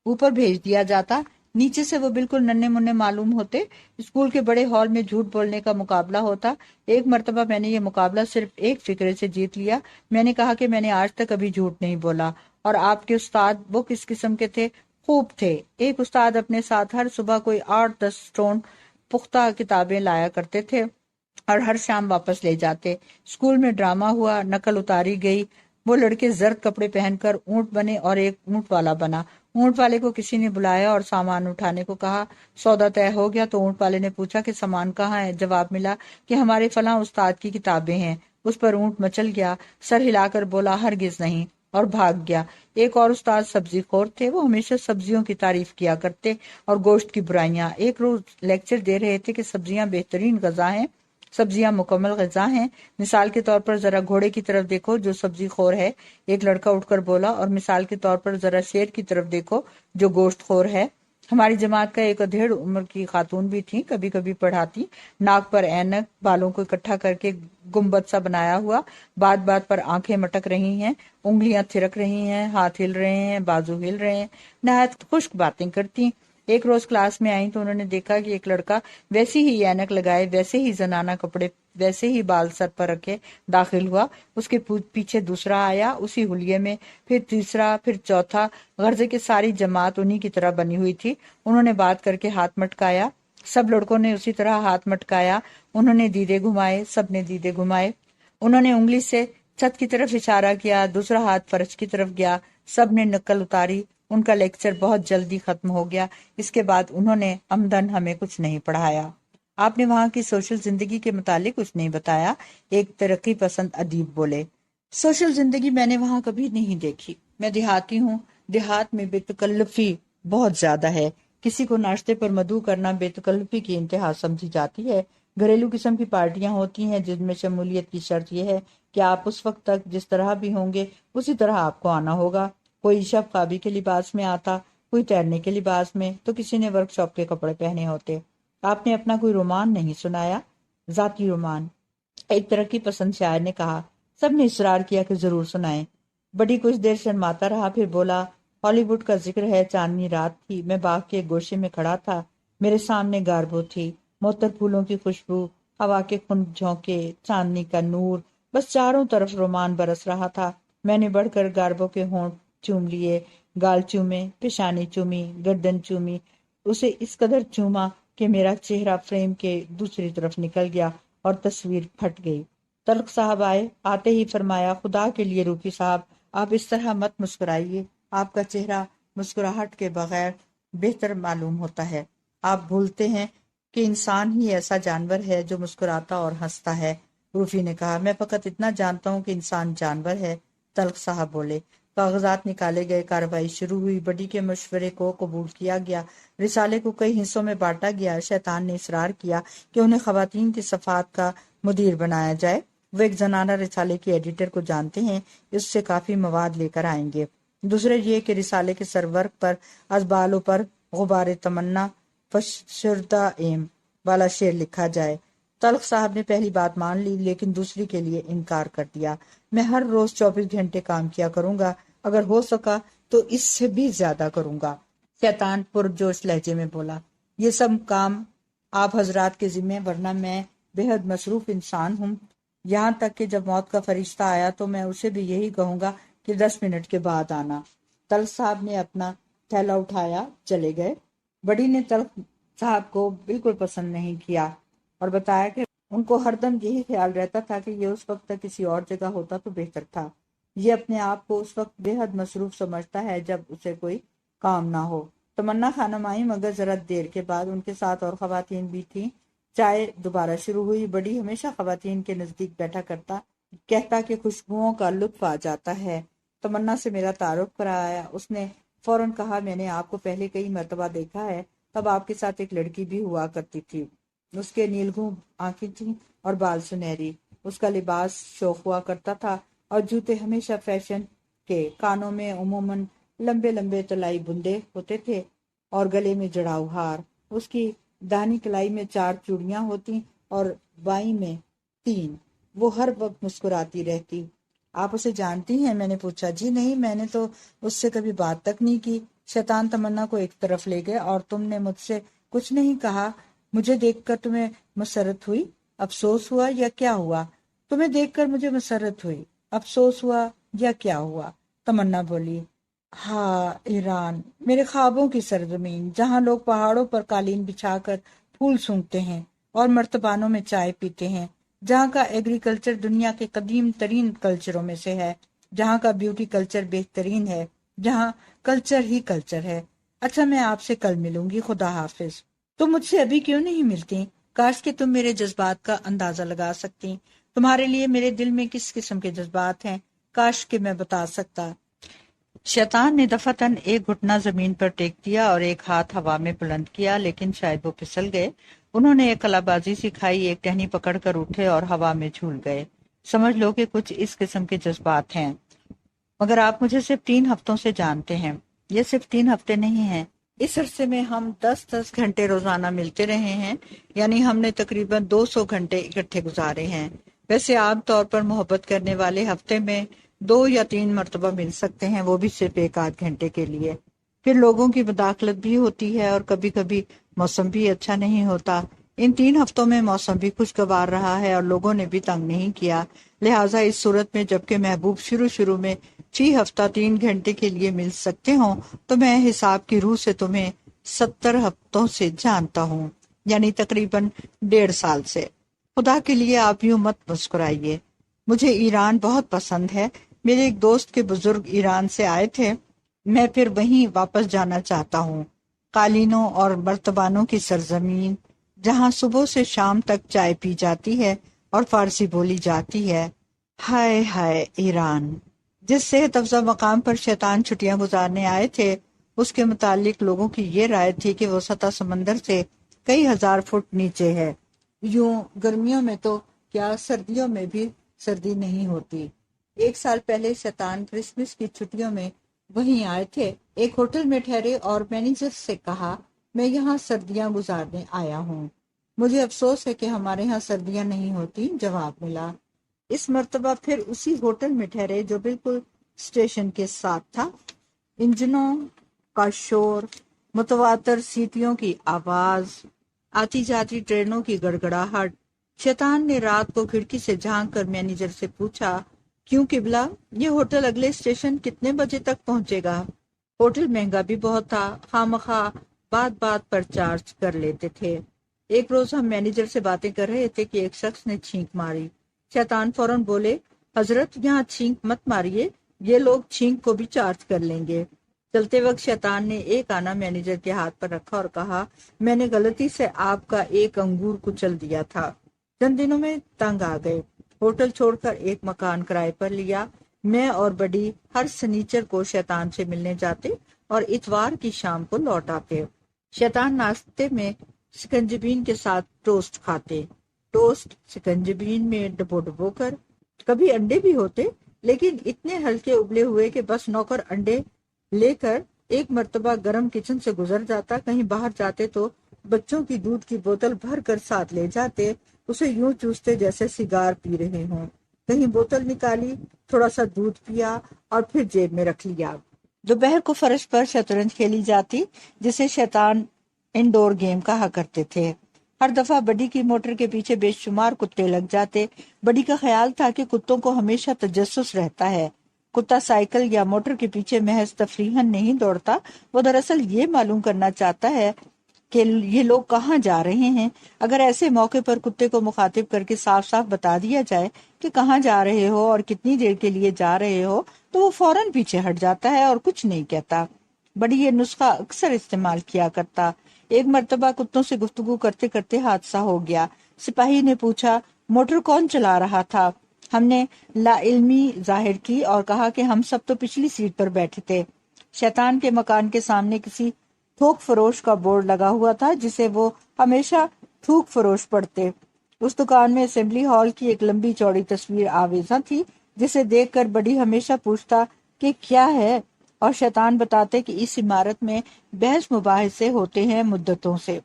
اوپر بھیج دیا جاتا، نیچے سے وہ بالکل ننھے منھے معلوم ہوتے۔ اسکول کے بڑے ہال میں جھوٹ بولنے کا مقابلہ ہوتا۔ ایک مرتبہ میں نے یہ مقابلہ صرف ایک فقرے سے جیت لیا۔ میں نے کہا کہ میں نے آج تک کبھی جھوٹ نہیں بولا۔ اور آپ کے استاد وہ کس قسم کے تھے؟ خوب تھے۔ ایک استاد اپنے ساتھ ہر صبح کوئی 8-10 سٹون پختہ کتابیں لایا کرتے تھے اور ہر شام واپس لے جاتے۔ اسکول میں ڈرامہ ہوا، نقل اتاری گئی، وہ لڑکے زرد کپڑے پہن کر اونٹ بنے اور ایک اونٹ والا بنا۔ اونٹ والے کو کسی نے بلایا اور سامان اٹھانے کو کہا۔ سودا طے ہو گیا تو اونٹ والے نے پوچھا کہ سامان کہاں ہے؟ جواب ملا کہ ہمارے فلاں استاد کی کتابیں ہیں۔ اس پر اونٹ مچل گیا، سر ہلا کر بولا ہرگز نہیں، اور بھاگ گیا۔ ایک اور استاد سبزی خور تھے، وہ ہمیشہ سبزیوں کی تعریف کیا کرتے اور گوشت کی برائیاں۔ ایک روز لیکچر دے رہے تھے کہ سبزیاں بہترین غذا ہیں، سبزیاں مکمل غذا ہیں۔ مثال کے طور پر ذرا گھوڑے کی طرف دیکھو جو سبزی خور ہے، ایک لڑکا اٹھ کر بولا، اور مثال کے طور پر ذرا شیر کی طرف دیکھو جو گوشت خور ہے۔ ہماری جماعت کا ایک ادھیڑ عمر کی خاتون بھی تھی، کبھی کبھی پڑھاتی، ناک پر اینک، بالوں کو اکٹھا کر کے گنبد سا بنایا ہوا، بات بات پر آنکھیں مٹک رہی ہیں، انگلیاں تھرک رہی ہیں، ہاتھ ہل رہے ہیں، بازو ہل رہے ہیں، نہایت خشک باتیں کرتی۔ ایک روز کلاس میں آئیں تو انہوں نے دیکھا کہ ایک لڑکا ویسی ہی اینک لگائے، ویسے ہی زنانہ کپڑے، ویسے ہی بال سر پر رکھے داخل ہوا۔ اس کے پیچھے دوسرا آیا اسی حلیے میں، پھر تیسرا، پھر چوتھا، غرضے کہ ساری جماعت انہی کی طرح بنی ہوئی تھی۔ انہوں نے بات کر کے ہاتھ مٹکایا، سب لڑکوں نے اسی طرح ہاتھ مٹکایا۔ انہوں نے دیدے گھمائے، سب نے دیدے گھمائے۔ انہوں نے انگلی سے چھت کی طرف اشارہ کیا، دوسرا ہاتھ فرش کی طرف گیا، سب نے نقل اتاری۔ ان کا لیکچر بہت جلدی ختم ہو گیا۔ اس کے بعد انہوں نے عمدن ہمیں کچھ نہیں پڑھایا۔ آپ نے وہاں کی سوشل زندگی کے متعلق کچھ نہیں بتایا، ایک ترقی پسند ادیب بولے۔ سوشل زندگی میں نے وہاں کبھی نہیں دیکھی، میں دیہاتی ہوں، دیہات میں بے تکلفی بہت زیادہ ہے۔ کسی کو ناشتے پر مدعو کرنا بے تکلفی کی انتہا سمجھی جاتی ہے۔ گھریلو قسم کی پارٹیاں ہوتی ہیں جن میں شمولیت کی شرط یہ ہے کہ آپ اس وقت تک جس طرح بھی ہوں گے اسی طرح آپ کو آنا ہوگا۔ کوئی شب خوابی کے لباس میں آتا، کوئی تیرنے کے لباس میں، تو کسی نے ورک شاپ کے کپڑے پہنے ہوتے۔ آپ نے اپنا کوئی رومان نہیں سنایا، ذاتی رومان۔ ایک ترقی پسند شاعر نے کہا۔ سب نے اصرار کیا کہ ضرور سنائیں۔ بڑی کچھ دیر شرماتا رہا، پھر بولا، ہالی ووڈ کا ذکر ہے، چاندنی رات تھی، میں باغ کے گوشے میں کھڑا تھا، میرے سامنے گاربو تھی، معطر پھولوں کی خوشبو، ہوا کے خنک جھونکے، چاندنی کا نور، بس چاروں طرف رومان برس رہا تھا۔ میں نے بڑھ کر گاربو کے ہونٹ چوم لیے، گال چومے، پیشانی چومی، گردن چومی، اسے اس قدر چوما کہ میرا چہرہ فریم کے دوسری طرف نکل گیا اور تصویر پھٹ گئی۔ تلخ صاحب آئے، آتے ہی فرمایا، خدا کے لیے روفی صاحب آپ اس طرح مت مسکرائیے، آپ کا چہرہ مسکراہٹ کے بغیر بہتر معلوم ہوتا ہے، آپ بھولتے ہیں کہ انسان ہی ایسا جانور ہے جو مسکراتا اور ہنستا ہے۔ روفی نے کہا، میں فقط اتنا جانتا ہوں کہ انسان جانور ہے۔ تلخ صاحب بولے۔ کاغذات نکالے گئے، کارروائی شروع ہوئی، بڈی کے مشورے کو قبول کیا گیا، رسالے کو کئی حصوں میں بانٹا گیا۔ شیطان نے اصرار کیا کہ انہیں خواتین کی صفحات کا مدیر بنایا جائے۔ وہ ایک زنانہ رسالے کی ایڈیٹر کو جانتے ہیں، اس سے کافی مواد لے کر آئیں گے۔ دوسرے یہ کہ رسالے کے سرورق پر ازبالوں پر غبار تمنا فشردہ ایم والا شعر لکھا جائے۔ تلخ صاحب نے پہلی بات مان لی لیکن دوسری کے لیے انکار کر دیا۔ میں ہر روز 24 گھنٹے کام کیا کروں گا، اگر ہو سکا تو اس سے بھی زیادہ کروں گا۔ شیطان پرجوش لہجے میں بولا، یہ سب کام آپ حضرات کے ذمہ، ورنہ میں بے حد مصروف انسان ہوں، یہاں تک کہ جب موت کا فرشتہ آیا تو میں اسے بھی یہی کہوں گا کہ 10 منٹ کے بعد آنا۔ تلخ صاحب نے اپنا تھیلا اٹھایا، چلے گئے۔ بڑی نے تلخ صاحب کو بالکل پسند نہیں کیا اور بتایا کہ ان کو ہر دم یہی خیال رہتا تھا کہ یہ اس وقت تک کسی اور جگہ ہوتا تو بہتر تھا۔ یہ اپنے آپ کو اس وقت بے حد مصروف سمجھتا ہے جب اسے کوئی کام نہ ہو۔ تمنا خانم آئی مگر ذرا دیر کے بعد، ان کے ساتھ اور خواتین بھی تھیں۔ چائے دوبارہ شروع ہوئی۔ بڑی ہمیشہ خواتین کے نزدیک بیٹھا کرتا، کہتا کہ خوشبوؤں کا لطف آ جاتا ہے۔ تمنا سے میرا تعارف کرایا، اس نے فوراً کہا، میں نے آپ کو پہلے کئی مرتبہ دیکھا ہے، تب آپ کے ساتھ ایک لڑکی بھی ہوا کرتی تھی، اس کے نیلگوں آنکھیں تھیں اور بال سنہری، اس کا لباس شوخ ہوا کرتا تھا اور جوتے ہمیشہ فیشن کے، کانوں میں عموماً لمبے لمبے طلائی بندے ہوتے تھے اور گلے میں جڑاؤ ہار، اس کی داہنی کلائی میں 4 چوڑیاں ہوتی اور بائیں میں 3۔ وہ ہر وقت مسکراتی رہتی۔ آپ اسے جانتی ہیں؟ میں نے پوچھا۔ جی نہیں، میں نے تو اس سے کبھی بات تک نہیں کی۔ شیطان تمنا کو ایک طرف لے گئے، اور تم نے مجھ سے کچھ نہیں کہا؟ مجھے دیکھ کر تمہیں مسرت ہوئی، افسوس ہوا یا کیا ہوا؟ تمہیں دیکھ کر مجھے مسرت ہوئی، افسوس ہوا یا کیا ہوا؟ تمنا بولی، ہاں، ایران، میرے خوابوں کی سرزمین، جہاں لوگ پہاڑوں پر قالین بچھا کر پھول سونگھتے ہیں اور مرتبانوں میں چائے پیتے ہیں، جہاں کا ایگریکلچر دنیا کے قدیم ترین کلچروں میں سے ہے، جہاں کا بیوٹی کلچر بہترین ہے، جہاں کلچر ہی کلچر ہے۔ اچھا، میں آپ سے کل ملوں گی، خدا حافظ۔ تم مجھ سے ابھی کیوں نہیں ملتی؟ کاش کہ تم میرے جذبات کا اندازہ لگا سکتی۔ تمہارے لیے میرے دل میں کس قسم کے جذبات ہیں، کاش کہ میں بتا سکتا۔ شیطان نے دفعتاً ایک گھٹنا زمین پر ٹیک دیا اور ایک ہاتھ ہوا میں بلند کیا، لیکن شاید وہ پھسل گئے انہوں نے ایک کلا بازی سکھائی، ایک ٹہنی پکڑ کر اٹھے اور ہوا میں جھول گئے۔ سمجھ لو کہ کچھ اس قسم کے جذبات ہیں۔ مگر آپ مجھے صرف 3 ہفتوں سے جانتے ہیں۔ یہ صرف 3 ہفتے نہیں ہیں، اس عرصے میں ہم 10 گھنٹے روزانہ ملتے رہے ہیں، یعنی ہم نے تقریباً 200 گھنٹے اکٹھے گزارے ہیں۔ ویسے عام طور پر محبت کرنے والے ہفتے میں 2 یا 3 مرتبہ مل سکتے ہیں، وہ بھی صرف 1 آدھ گھنٹے کے لیے۔ پھر لوگوں کی مداخلت بھی ہوتی ہے اور کبھی کبھی موسم بھی اچھا نہیں ہوتا۔ ان 3 ہفتوں میں موسم بھی خوشگوار رہا ہے اور لوگوں نے بھی تنگ نہیں کیا، لہٰذا اس صورت میں جبکہ محبوب شروع میں فی ہفتہ 3 گھنٹے کے لیے مل سکتے ہوں، تو میں حساب کی روح سے تمہیں 70 ہفتوں سے جانتا ہوں، یعنی تقریباً 1.5 سال سے۔ خدا کے لیے آپ یوں مت مسکرائیے، مجھے ایران بہت پسند ہے۔ میرے ایک دوست کے بزرگ ایران سے آئے تھے، میں پھر وہیں واپس جانا چاہتا ہوں، قالینوں اور مرتبانوں کی سرزمین، جہاں صبح سے شام تک چائے پی جاتی ہے اور فارسی بولی جاتی ہے۔ ہائے ہائے ایران! جس صحت افزا مقام پر شیطان چھٹیاں گزارنے آئے تھے، اس کے متعلق لوگوں کی یہ رائے تھی کہ وہ سطح سمندر سے کئی ہزار فٹ نیچے ہے۔ یوں گرمیوں میں تو کیا، سردیوں میں بھی سردی نہیں ہوتی۔ 1 سال پہلے شیطان کرسمس کی چھٹیوں میں وہیں آئے تھے، ایک ہوٹل میں ٹھہرے اور مینیجر سے کہا، میں یہاں سردیاں گزارنے آیا ہوں۔ مجھے افسوس ہے کہ ہمارے ہاں سردیاں نہیں ہوتی، جواب ملا۔ اس مرتبہ پھر اسی ہوٹل میں ٹھہرے جو بالکل اسٹیشن کے ساتھ تھا۔ انجنوں کا شور، متواتر سیٹیوں کی آواز، آتی جاتی ٹرینوں کی گڑگڑاہٹ۔ شیطان نے رات کو کھڑکی سے جھانک کر مینیجر سے پوچھا، کیوں قبلہ، یہ ہوٹل اگلے اسٹیشن کتنے بجے تک پہنچے گا؟ ہوٹل مہنگا بھی بہت تھا، خواہ بات بات پر چارج کر لیتے تھے۔ ایک روز ہم مینیجر سے باتیں کر رہے تھے کہ ایک شخص نے چھینک ماری۔ شیطان فوراً بولے، حضرت یہاں چھینک مت ماریے، یہ لوگ چھینک کو بھی چارج کر لیں گے۔ چلتے وقت شیطان نے ایک آنا مینیجر کے ہاتھ پر رکھا اور کہا، میں نے غلطی سے آپ کا ایک انگور کچل دیا تھا۔ چند دنوں میں تنگ آ گئے، ہوٹل چھوڑ کر ایک مکان کرائے پر لیا۔ میں اور بڑی ہر سنیچر کو شیطان سے ملنے جاتے اور اتوار کی شام کو لوٹ آتے۔ شیطان ناشتے میں سکنجبین کے ساتھ ٹوسٹ کھاتے، ٹوسٹ سکنجبین میں ڈبو کر، کبھی انڈے بھی ہوتے، لیکن اتنے ہلکے ابلے ہوئے کہ بس نوکر انڈے لے کر ایک مرتبہ گرم کچن سے گزر جاتا، کہیں باہر جاتے تو بچوں کی دودھ کی بوتل بھر کر ساتھ لے جاتے، اسے یوں چوستے جیسے سگار پی رہے ہوں۔ کہیں بوتل نکالی، تھوڑا سا دودھ پیا اور پھر جیب میں رکھ لیا۔ دوپہر کو فرش پر شطرنج کھیلی جاتی، جسے شیطان انڈور گیم کہا کرتے تھے۔ ہر دفعہ بڈی کی موٹر کے پیچھے بے شمار کتے لگ جاتے۔ بڈی کا خیال تھا کہ کتوں کو ہمیشہ تجسس رہتا ہے۔ کتا سائیکل یا موٹر کے پیچھے محض تفریحاً نہیں دوڑتا، وہ دراصل یہ معلوم کرنا چاہتا ہے کہ یہ لوگ کہاں جا رہے ہیں۔ اگر ایسے موقع پر کتے کو مخاطب کر کے صاف صاف بتا دیا جائے کہ کہاں جا رہے ہو اور کتنی دیر کے لیے جا رہے ہو، تو وہ فوراً پیچھے ہٹ جاتا ہے اور کچھ نہیں کہتا۔ بڑی یہ نسخہ اکثر استعمال کیا کرتا۔ ایک مرتبہ کتوں سے گفتگو کرتے کرتے حادثہ ہو گیا۔ سپاہی نے پوچھا، موٹر کون چلا رہا تھا؟ ہم نے لا علمی ظاہر کی اور کہا کہ ہم سب تو پچھلی سیٹ پر بیٹھے تھے۔ شیطان کے مکان کے سامنے کسی تھوک فروش کا بورڈ لگا ہوا تھا، جسے وہ ہمیشہ تھوک فروش پڑھتے۔ اس دکان میں اسمبلی ہال کی ایک لمبی چوڑی تصویر آویزاں تھی، جسے دیکھ کر بڑی ہمیشہ پوچھتا کہ کیا ہے، اور شیطان بتاتے کہ اس عمارت میں بحث مباحثے ہوتے ہیں مدتوں سے۔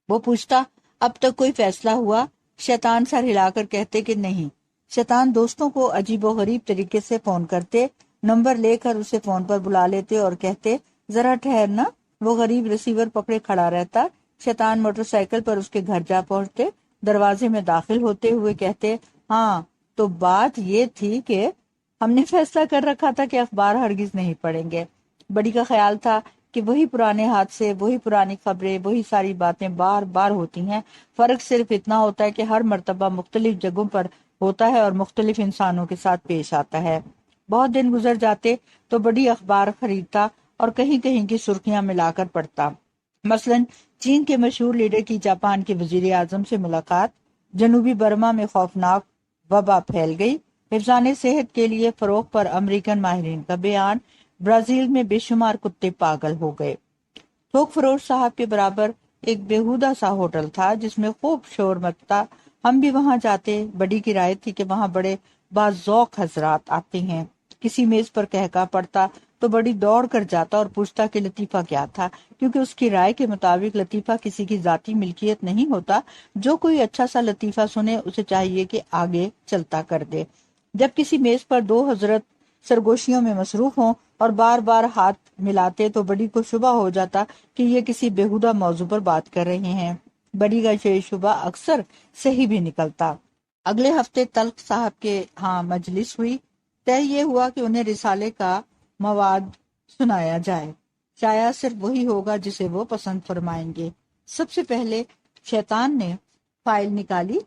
وہ پوچھتا، اب تک کوئی فیصلہ ہوا؟ شیطان سر ہلا کر کہتے کہ نہیں۔ شیطان دوستوں کو عجیب و غریب طریقے سے فون کرتے، نمبر لے کر اسے فون پر بلا لیتے اور کہتے، ذرا ٹھہرنا۔ وہ غریب ریسیور پکڑے کھڑا رہتا۔ شیطان موٹر سائیکل پر اس کے گھر جا پہنچتے، دروازے میں داخل ہوتے ہوئے کہتے، ہاں تو بات یہ تھی کہ ہم نے فیصلہ کر رکھا تھا کہ اخبار ہرگز نہیں پڑھیں گے۔ بڑی کا خیال تھا کہ وہی پرانے حادثے، وہی پرانی خبریں، وہی ساری باتیں بار بار ہوتی ہیں، فرق صرف اتنا ہوتا ہے کہ ہر مرتبہ مختلف جگہوں پر ہوتا ہے اور مختلف انسانوں کے ساتھ پیش آتا ہے۔ بہت دن گزر جاتے تو بڑی اخبار خریدتا اور کہیں کہیں کی سرخیاں ملا کر پڑھتا۔ مثلاً چین کے مشہور لیڈر کی جاپان کے وزیر اعظم سے ملاقات، جنوبی برما میں خوفناک وبا پھیل گئی، حفظان صحت کے لیے فروغ پر امریکن ماہرین کا بیان، برازیل میں بے شمار کتے پاگل ہو گئے۔ تھوک فروش صاحب کے برابر ایک بیہودہ سا ہوٹل تھا جس میں خوب شور مچتا. ہم بھی وہاں جاتے. بڑی کی رائے تھی کہ وہاں بڑے باذوق حضرات آتے ہیں. کسی میز پر کہکا پڑتا تو بڑی دوڑ کر جاتا اور پوچھتا کہ لطیفہ کیا تھا، کیونکہ اس کی رائے کے مطابق لطیفہ کسی کی ذاتی ملکیت نہیں ہوتا. جو کوئی اچھا سا لطیفہ سنے اسے چاہیے کہ آگے چلتا کر دے. جب کسی میز پر دو حضرت سرگوشیوں میں مصروف ہوں اور بار بار ہاتھ ملاتے تو بڑی کو شبہ ہو جاتا کہ یہ کسی بیہودہ موضوع پر بات کر رہے ہیں. بڑی کا یہ شبہ اکثر صحیح بھی نکلتا. اگلے ہفتے تلخ صاحب کے ہاں مجلس ہوئی. طے یہ ہوا کہ انہیں رسالے کا مواد سنایا جائے. شاید صرف وہی ہوگا جسے وہ پسند فرمائیں گے. سب سے پہلے شیطان نے فائل نکالی.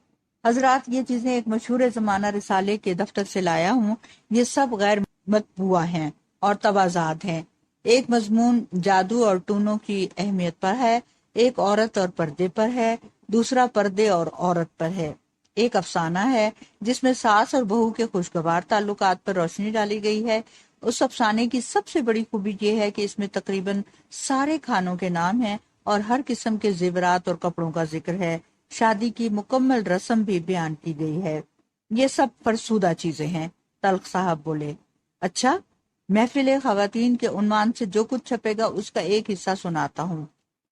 حضرات، یہ چیزیں ایک مشہور زمانہ رسالے کے دفتر سے لایا ہوں. یہ سب غیر مطبوعہ ہیں اور تواضعات ہیں. ایک مضمون جادو اور ٹونوں کی اہمیت پر ہے، ایک عورت اور پردے پر ہے، دوسرا پردے اور عورت پر ہے. ایک افسانہ ہے جس میں ساس اور بہو کے خوشگوار تعلقات پر روشنی ڈالی گئی ہے. اس افسانے کی سب سے بڑی خوبی یہ ہے کہ اس میں تقریباً سارے کھانوں کے نام ہیں اور ہر قسم کے زیورات اور کپڑوں کا ذکر ہے. شادی کی مکمل رسم بھی بیان کی گئی ہے. یہ سب فرسودہ چیزیں ہیں. تلخ صاحب بولے، اچھا، محفل خواتین کے عنوان سے جو کچھ چھپے گا اس کا ایک حصہ سناتا ہوں.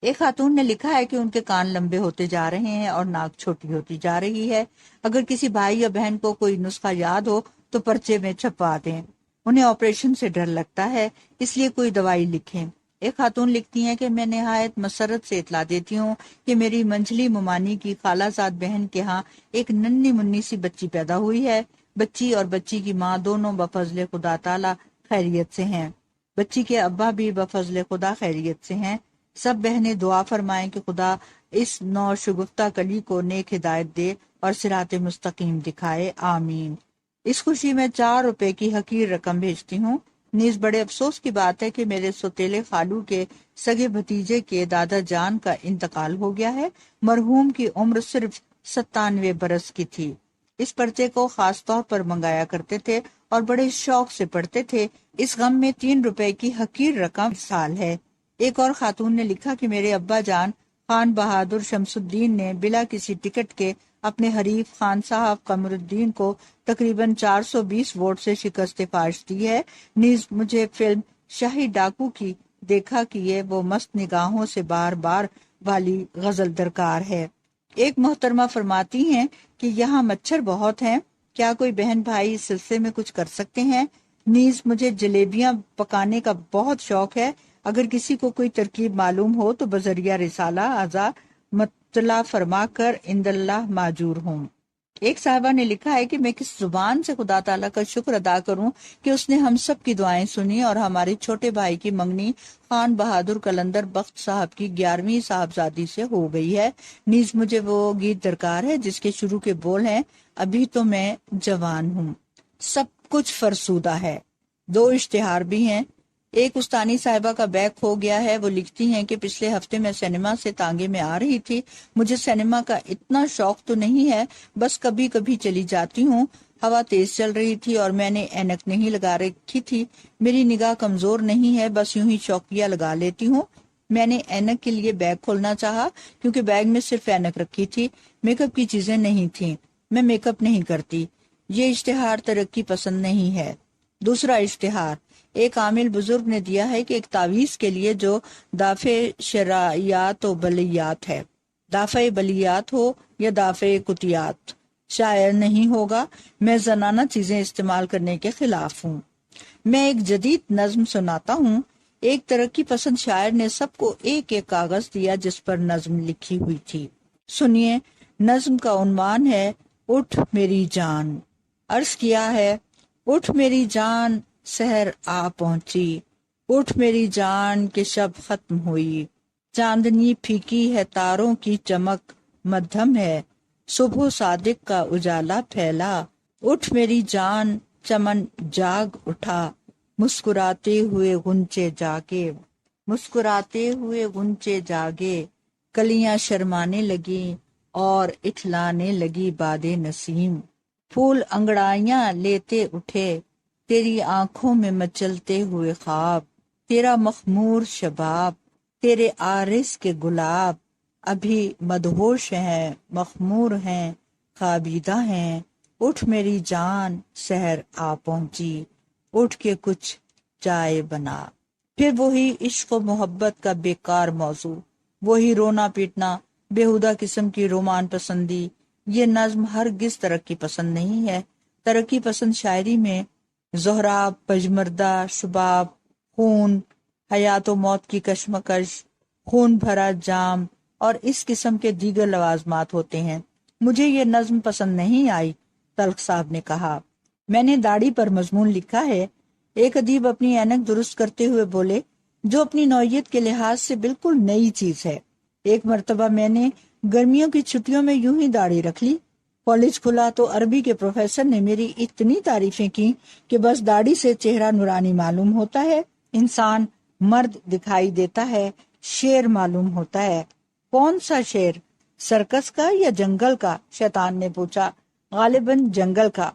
ایک خاتون نے لکھا ہے کہ ان کے کان لمبے ہوتے جا رہے ہیں اور ناک چھوٹی ہوتی جا رہی ہے. اگر کسی بھائی یا بہن کو کوئی نسخہ یاد ہو تو پرچے میں چھپوا دیں. انہیں آپریشن سے ڈر لگتا ہے، اس لیے کوئی دوائی لکھیں. ایک خاتون لکھتی ہیں کہ میں نہایت مسرت سے اطلاع دیتی ہوں کہ میری منجلی ممانی کی خالہ زاد بہن کے ہاں ایک ننھی منی سی بچی پیدا ہوئی ہے. بچی اور بچی کی ماں دونوں بفضل خدا تعالی خیریت سے ہیں. بچی کے ابا بھی بفضل خدا خیریت سے ہیں. سب بہنیں دعا فرمائیں کہ خدا اس نو شگفتہ کلی کو نیک ہدایت دے اور صراط مستقیم دکھائے. آمین. اس خوشی میں 4 روپے کی حقیر رقم بھیجتی ہوں. نیز بڑے افسوس کی بات ہے کہ میرے سوتیلے خالو کے سگے بھتیجے کے دادا جان کا انتقال ہو گیا ہے. مرحوم کی عمر صرف 97 برس کی تھی. اس پرچے کو خاص طور پر منگایا کرتے تھے اور بڑے شوق سے پڑھتے تھے. اس غم میں 3 روپے کی حقیر رقم سال ہے. ایک اور خاتون نے لکھا کہ میرے ابا جان خان بہادر شمس الدین نے بلا کسی ٹکٹ کے اپنے حریف خان صاحب قمر الدین کو تقریباً 420 ووٹ سے شکست فاش دی ہے. نیز مجھے فلم شاہی ڈاکو کی دیکھا کیے وہ مست نگاہوں سے بار بار والی غزل درکار ہے. ایک محترمہ فرماتی ہیں کہ یہاں مچھر بہت ہیں، کیا کوئی بہن بھائی اس سلسلے میں کچھ کر سکتے ہیں؟ نیز مجھے جلیبیاں پکانے کا بہت شوق ہے. اگر کسی کو کوئی ترکیب معلوم ہو تو بذریعہ رسالہ ازا مطلع فرما کر عند اللہ ماجور ہوں. ایک صاحبہ نے لکھا ہے کہ میں کس زبان سے خدا تعالیٰ کا شکر ادا کروں کہ اس نے ہم سب کی دعائیں سنی اور ہمارے چھوٹے بھائی کی منگنی خان بہادر قلندر بخت صاحب کی 11ویں صاحبزادی سے ہو گئی ہے. نیز مجھے وہ گیت درکار ہے جس کے شروع کے بول ہیں، ابھی تو میں جوان ہوں. سب کچھ فرسودہ ہے. 2 اشتہار بھی ہیں. ایک استانی صاحبہ کا بیگ کھو گیا ہے. وہ لکھتی ہیں کہ پچھلے ہفتے میں سینما سے تانگے میں آ رہی تھی. مجھے سینما کا اتنا شوق تو نہیں ہے، بس کبھی کبھی چلی جاتی ہوں. ہوا تیز چل رہی تھی اور میں نے اینک نہیں لگا رکھی تھی. میری نگاہ کمزور نہیں ہے، بس یوں ہی شوقیہ لگا لیتی ہوں. میں نے اینک کے لیے بیگ کھولنا چاہا کیونکہ بیگ میں صرف اینک رکھی تھی، میک اپ کی چیزیں نہیں تھیں. میں میک اپ نہیں کرتی. یہ اشتہار ترقی پسند نہیں ہے. دوسرا اشتہار ایک عامل بزرگ نے دیا ہے کہ ایک تعویذ کے لیے جو دافع شرعیات و بلیات ہے، دافع بلیات ہو یا دافع قطیات، شاعر نہیں ہوگا. میں زنانہ چیزیں استعمال کرنے کے خلاف ہوں. میں ایک جدید نظم سناتا ہوں. ایک ترقی پسند شاعر نے سب کو ایک ایک کاغذ دیا جس پر نظم لکھی ہوئی تھی. سنیے، نظم کا عنوان ہے اٹھ میری جان. عرض کیا ہے، اٹھ میری جان سحر آ پہنچی، اٹھ میری جان کہ شب ختم ہوئی. چاندنی پھیکی ہے تاروں کی چمک مدھم ہے، صبح صادق کا اجالا پھیلا. اٹھ میری جان چمن جاگ اٹھا، مسکراتے ہوئے غنچے جاگے، مسکراتے ہوئے غنچے جاگے. کلیاں شرمانے لگی اور اٹھلانے لگی باد نسیم. پھول انگڑائیاں لیتے اٹھے، تیری آنکھوں میں مچلتے ہوئے خواب. تیرا مخمور شباب، تیرے عارض کے گلاب، ابھی مدہوش ہیں، مخمور ہیں، خوابیدہ ہیں، اٹھ میری جان سحر آ پہنچی، اٹھ کے کچھ چائے بنا۔ پھر وہی عشق و محبت کا بیکار موضوع، وہی رونا پیٹنا، بےہودہ قسم کی رومان پسندی۔ یہ نظم ہرگز ترقی پسند نہیں ہے۔ ترقی پسند شاعری میں زہراب، پجمردہ، شباب، خون، حیات و موت کی کشمکش، خون بھرا جام اور اس قسم کے دیگر لوازمات ہوتے ہیں۔ مجھے یہ نظم پسند نہیں آئی، تلخ صاحب نے کہا۔ میں نے داڑھی پر مضمون لکھا ہے۔ ایک ادیب اپنی اینک درست کرتے ہوئے بولے، جو اپنی نوعیت کے لحاظ سے بالکل نئی چیز ہے۔ ایک مرتبہ میں نے گرمیوں کی چھٹیوں میں یوں ہی داڑھی رکھ لی۔ کالج کھلا تو عربی کے پروفیسر نے میری اتنی تعریفیں کی کہ بس داڑھی سے چہرہ نورانی معلوم ہوتا ہے، انسان مرد دکھائی دیتا ہے، شیر معلوم ہوتا ہے۔ کون سا شیر، سرکس کا یا جنگل کا؟ شیطان نے پوچھا۔ غالباً جنگل کا۔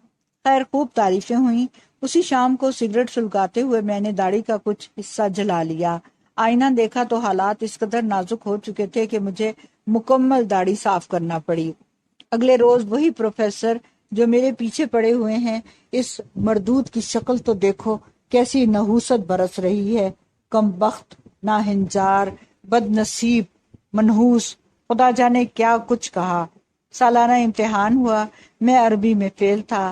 خیر، خوب تعریفیں ہوئیں۔ اسی شام کو سگریٹ سلگاتے ہوئے میں نے داڑھی کا کچھ حصہ جلا لیا۔ آئینہ دیکھا تو حالات اس قدر نازک ہو چکے تھے کہ مجھے مکمل داڑھی صاف کرنا پڑی۔ اگلے روز وہی پروفیسر جو میرے پیچھے پڑے ہوئے ہیں، اس مردود کی شکل تو دیکھو، کیسی نحوست برس رہی ہے، کم بخت، ناہنجار، بد نصیب، منحوس، خدا جانے کیا کچھ کہا۔ سالانہ امتحان ہوا، میں عربی میں فیل تھا۔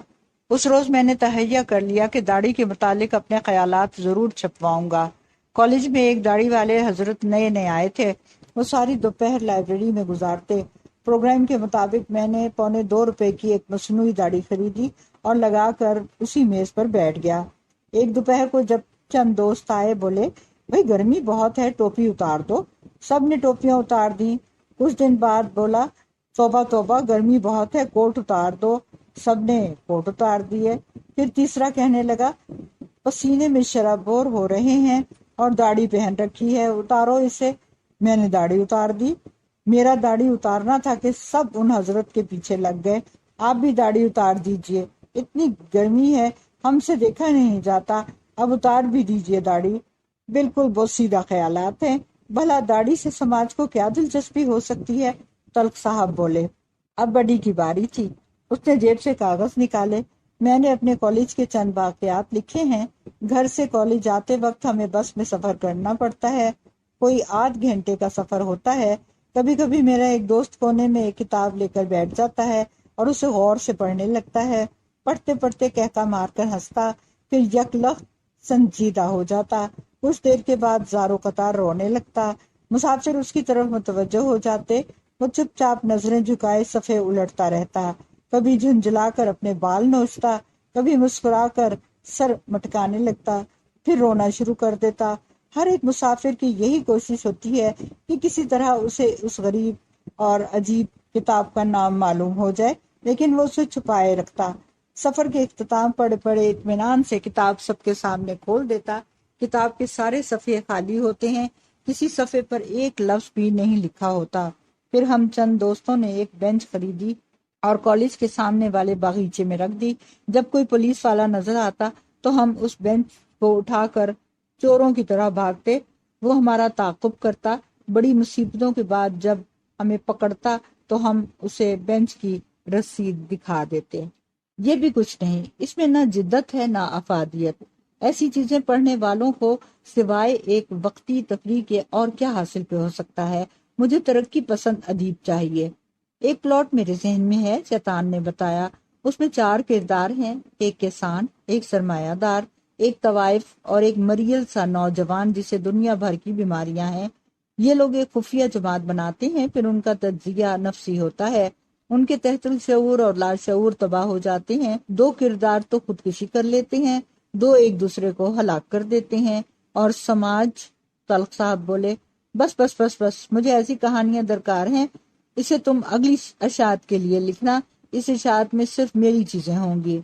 اس روز میں نے تہیہ کر لیا کہ داڑھی کے متعلق اپنے خیالات ضرور چھپواؤں گا۔ کالج میں ایک داڑھی والے حضرت نئے آئے تھے۔ وہ ساری دوپہر لائبریری میں گزارتے۔ پروگرام کے مطابق میں نے ₹2.25 کی ایک مصنوعی داڑھی خریدی اور لگا کر اسی میز پر بیٹھ گیا۔ ایک دوپہر کو جب چند دوست آئے، بولے، بھئی گرمی بہت ہے، ٹوپی اتار دو۔ سب نے ٹوپیاں اتار دیں۔ کچھ دن بعد بولا، توبہ توبہ، گرمی بہت ہے، کوٹ اتار دو۔ سب نے کوٹ اتار دیے۔ پھر تیسرا کہنے لگا، پسینے میں شرابور ہو رہے ہیں اور داڑھی پہن رکھی ہے، اتارو اسے۔ میں نے داڑھی اتار دی۔ میرا داڑھی اتارنا تھا کہ سب ان حضرت کے پیچھے لگ گئے، آپ بھی داڑھی اتار دیجئے، اتنی گرمی ہے، ہم سے دیکھا نہیں جاتا، اب اتار بھی دیجئے داڑھی۔ بالکل بوسیدہ خیالات ہیں، بھلا داڑھی سے سماج کو کیا دلچسپی ہو سکتی ہے؟ تلخ صاحب بولے۔ اب بڑی کی باری تھی۔ اس نے جیب سے کاغذ نکالے۔ میں نے اپنے کالج کے چند واقعات لکھے ہیں۔ گھر سے کالج آتے وقت ہمیں بس میں سفر کرنا پڑتا ہے، کوئی 8 گھنٹے کا سفر ہوتا ہے۔ کبھی کبھی میرا ایک دوست کونے میں ایک کتاب لے کر بیٹھ جاتا ہے اور اسے غور سے پڑھنے لگتا ہے۔ پڑھتے پڑھتے کہتا مار کر ہنستا، پھر یکلخت سنجیدہ ہو جاتا۔ کچھ دیر کے بعد زارو قطار رونے لگتا۔ مسافر اس کی طرف متوجہ ہو جاتے، وہ چپ چاپ نظریں جھکائے صفحے الٹتا رہتا، کبھی جھنجھلا کر اپنے بال نوچتا، کبھی مسکرا کر سر مٹکانے لگتا، پھر رونا شروع کر دیتا۔ ہر ایک مسافر کی یہی کوشش ہوتی ہے کہ کسی طرح اسے اس غریب اور عجیب کتاب کا نام معلوم ہو جائے، لیکن وہ اسے چھپائے رکھتا۔ سفر کے اختتام پڑے پڑے اطمینان سے کتاب سب کے سامنے کھول دیتا۔ کتاب کے سارے صفحے خالی ہوتے ہیں، کسی صفحے پر ایک لفظ بھی نہیں لکھا ہوتا۔ پھر ہم چند دوستوں نے ایک بینچ خریدی اور کالج کے سامنے والے باغیچے میں رکھ دی۔ جب کوئی پولیس والا نظر آتا تو ہم اس بینچ کو اٹھا کر چوروں کی طرح بھاگتے۔ وہ ہمارا تعاقب کرتا۔ بڑی مصیبتوں کے بعد جب ہمیں پکڑتا تو ہم اسے بینچ کی رسید دکھا دیتے۔ یہ بھی کچھ نہیں، اس میں نہ جدت ہے نہ افادیت۔ ایسی چیزیں پڑھنے والوں کو سوائے ایک وقتی تفریح کے اور کیا حاصل پہ ہو سکتا ہے؟ مجھے ترقی پسند ادیب چاہیے۔ ایک پلاٹ میرے ذہن میں ہے، شیطان نے بتایا۔ اس میں 4 کردار ہیں، ایک کسان، ایک سرمایہ دار، ایک طوائف اور ایک مریل سا نوجوان جسے دنیا بھر کی بیماریاں ہیں۔ یہ لوگ ایک خفیہ جماعت بناتے ہیں، پھر ان کا تجزیہ نفسی ہوتا ہے، ان کے تحت الشعور اور لاشعور تباہ ہو جاتے ہیں۔ 2 کردار تو خودکشی کر لیتے ہیں، 2 ایک دوسرے کو ہلاک کر دیتے ہیں، اور سماج۔ تلخ صاحب بولے، بس بس بس بس، مجھے ایسی کہانیاں درکار ہیں، اسے تم اگلی اشاعت کے لیے لکھنا، اس اشاعت میں صرف میری چیزیں ہوں گی۔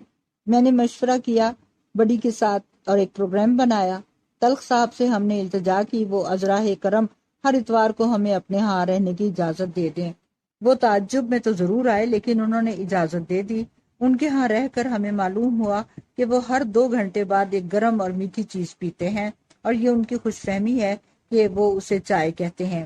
میں نے مشورہ کیا بڑی کے ساتھ اور ایک پروگرام بنایا۔ تلخ صاحب سے ہم نے التجا کی وہ عذراء کرم ہر اتوار کو ہمیں اپنے ہاں رہنے کی اجازت دے دیں۔ وہ تعجب میں تو ضرور آئے، لیکن انہوں نے اجازت دے دی۔ ان کے ہاں رہ کر ہمیں معلوم ہوا کہ وہ ہر 2 گھنٹے بعد ایک گرم اور میٹھی چیز پیتے ہیں، اور یہ ان کی خوش فہمی ہے کہ وہ اسے چائے کہتے ہیں۔